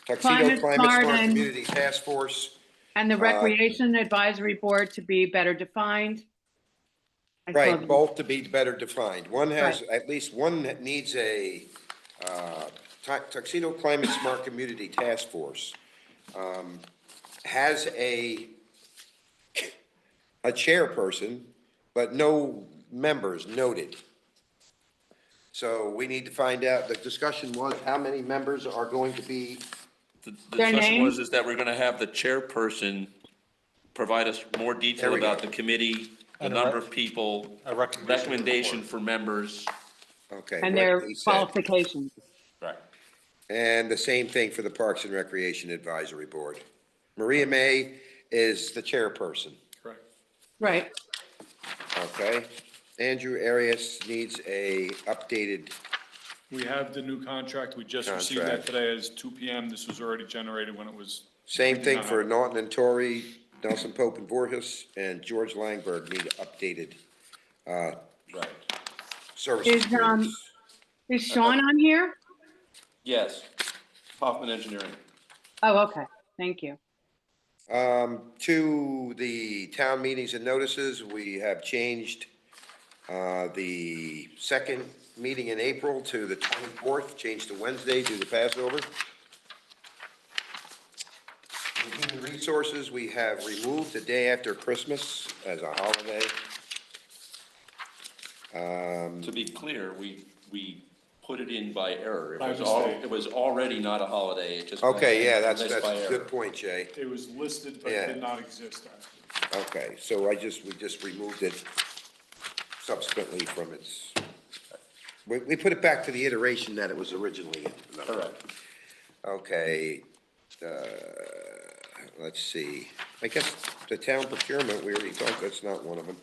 Tuxedo Climate Climate Smart Smart and- Community Task Force. And the Recreation Advisory Board to be better defined. I saw Right, that. both to be better defined. One has, Right. at least one that needs a Tuxedo Climate Smart Community Task Force has a chairperson, but no members noted. So we need to find out, the discussion was, how many members are going to be, The Their discussion was names? is that we're gonna have the chairperson provide us more There detail we go. about the committee, the And a number of people, A recommendation. recommendation for members. okay. And what their they said. qualifications. Right. And the same thing for the Parks and Recreation Advisory Board. Maria May is the chairperson, Correct. Right. okay? Andrew Arias needs a updated, We have the new contract, we just received that Contract. today as 2 PM, this was already generated when it was Same thing for Norton and Torrey, Nelson Pope and Voorhees, and George Langberg need updated, Right. services Is, agreements. Is Sean on here? Yes, Hoffman Engineering. Oh, okay, thank you. To the town meetings and notices, we have changed, the second meeting in April to the 24th, changed to Wednesday due to Passover. In Human Resources, we have removed the day after Christmas as a holiday. To be clear, we put it in by error. By mistake. It was already not a holiday, it just. Okay, yeah, went that's by a error. good point, Jay. It was listed, but Yeah. did not exist actually. Okay, so we just removed it subsequently from its, we put it back to the iteration that it was originally in. Correct. Okay, let's see, I guess the town procurement, we already talked, that's not one of them.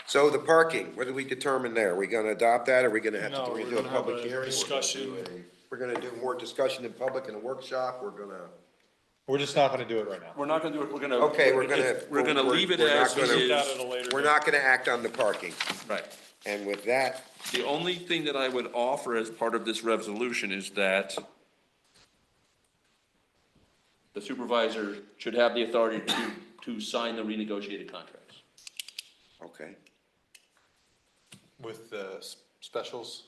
So the parking, what did we determine there? Are we gonna adopt that, or are we gonna have to, No, do we we're do a gonna have public a hearing? discussion. We're gonna do more discussion in public in a workshop, we're gonna, We're just not gonna do it right now. We're not gonna do it, we're gonna. okay, we're gonna. We're gonna leave it we're not as gonna- is. That at a later We're date. not gonna act on the parking, Right. and with that, The only thing that I would offer as part of this resolution is that the supervisor should have the authority to sign the renegotiated contracts. okay. With the specials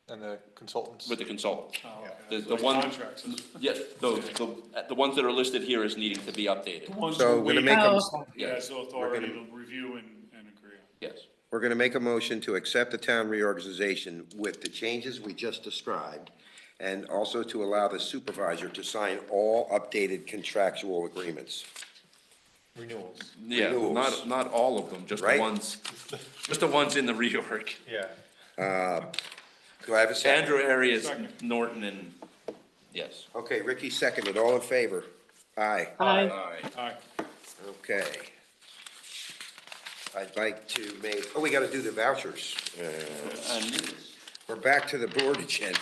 and the consultants. With the consultant. Oh, okay. The Like one- contracts. Yes, the ones that are listed here as needing to be updated. Ones So we're we're gonna waiting make a, Oh, He has the authority gonna- to review and agree. Yes. we're gonna make a motion to accept the town reorganization with the changes we just described, and also to allow the supervisor to sign all updated contractual agreements. Renewals. Yeah, Renewals. not all of them, just the Right? ones, just the ones in the reorg. Yeah. Do I have a second? Andrew Arias, Second. Norton, and, yes. Okay, Ricky seconded, all in favor? Aye. Aye. Aye. Okay. I'd like to make, we gotta do the vouchers. And We're back to the board agenda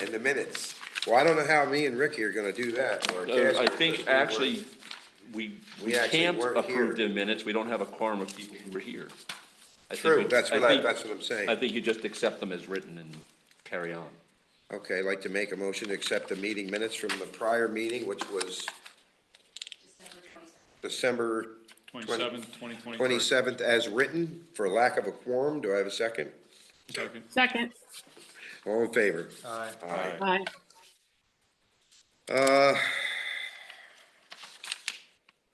in the minutes. Well, I don't know how me and Ricky are gonna do that, or Cassie, I because think we actually, we We actually can't weren't approve here. the minutes, we don't have a quorum of people who were here. I think True, we- that's what think- that's what I'm saying. I think you just accept them as written and carry on. Okay, I'd like to make a motion to accept the meeting minutes from the prior meeting, which was December 27th, 2023. 27th as written, for lack of a quorum. Do I have a second? Second. Second, All in favor? Aye. Aye. aye.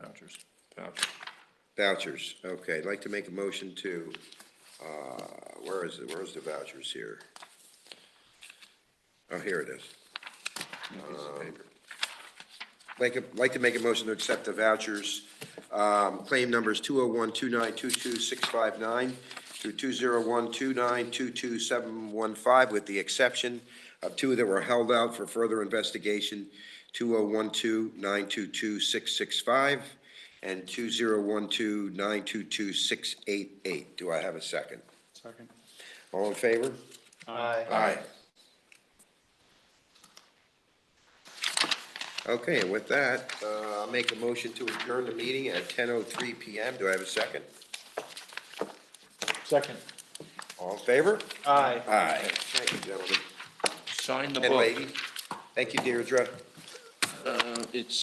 Vouchers. Vouchers, okay, I'd like to make a motion to, where is it, where's the vouchers here? Oh, here it is. Like to make a motion to accept the vouchers, claim numbers 201-2922-659 through 201-2922-715, with the exception of two that were held out for further investigation, 2012-922-665 and 2012-922-688. Do I have a second? Second. All in favor? Aye. Aye. Okay, and with that, I'll make a motion to adjourn the meeting at 10:03 PM. Do I have a second? Second. All in favor? Aye. Aye. Thank you, gentlemen. Sign the And book. lady. Thank you, Deirdre. It's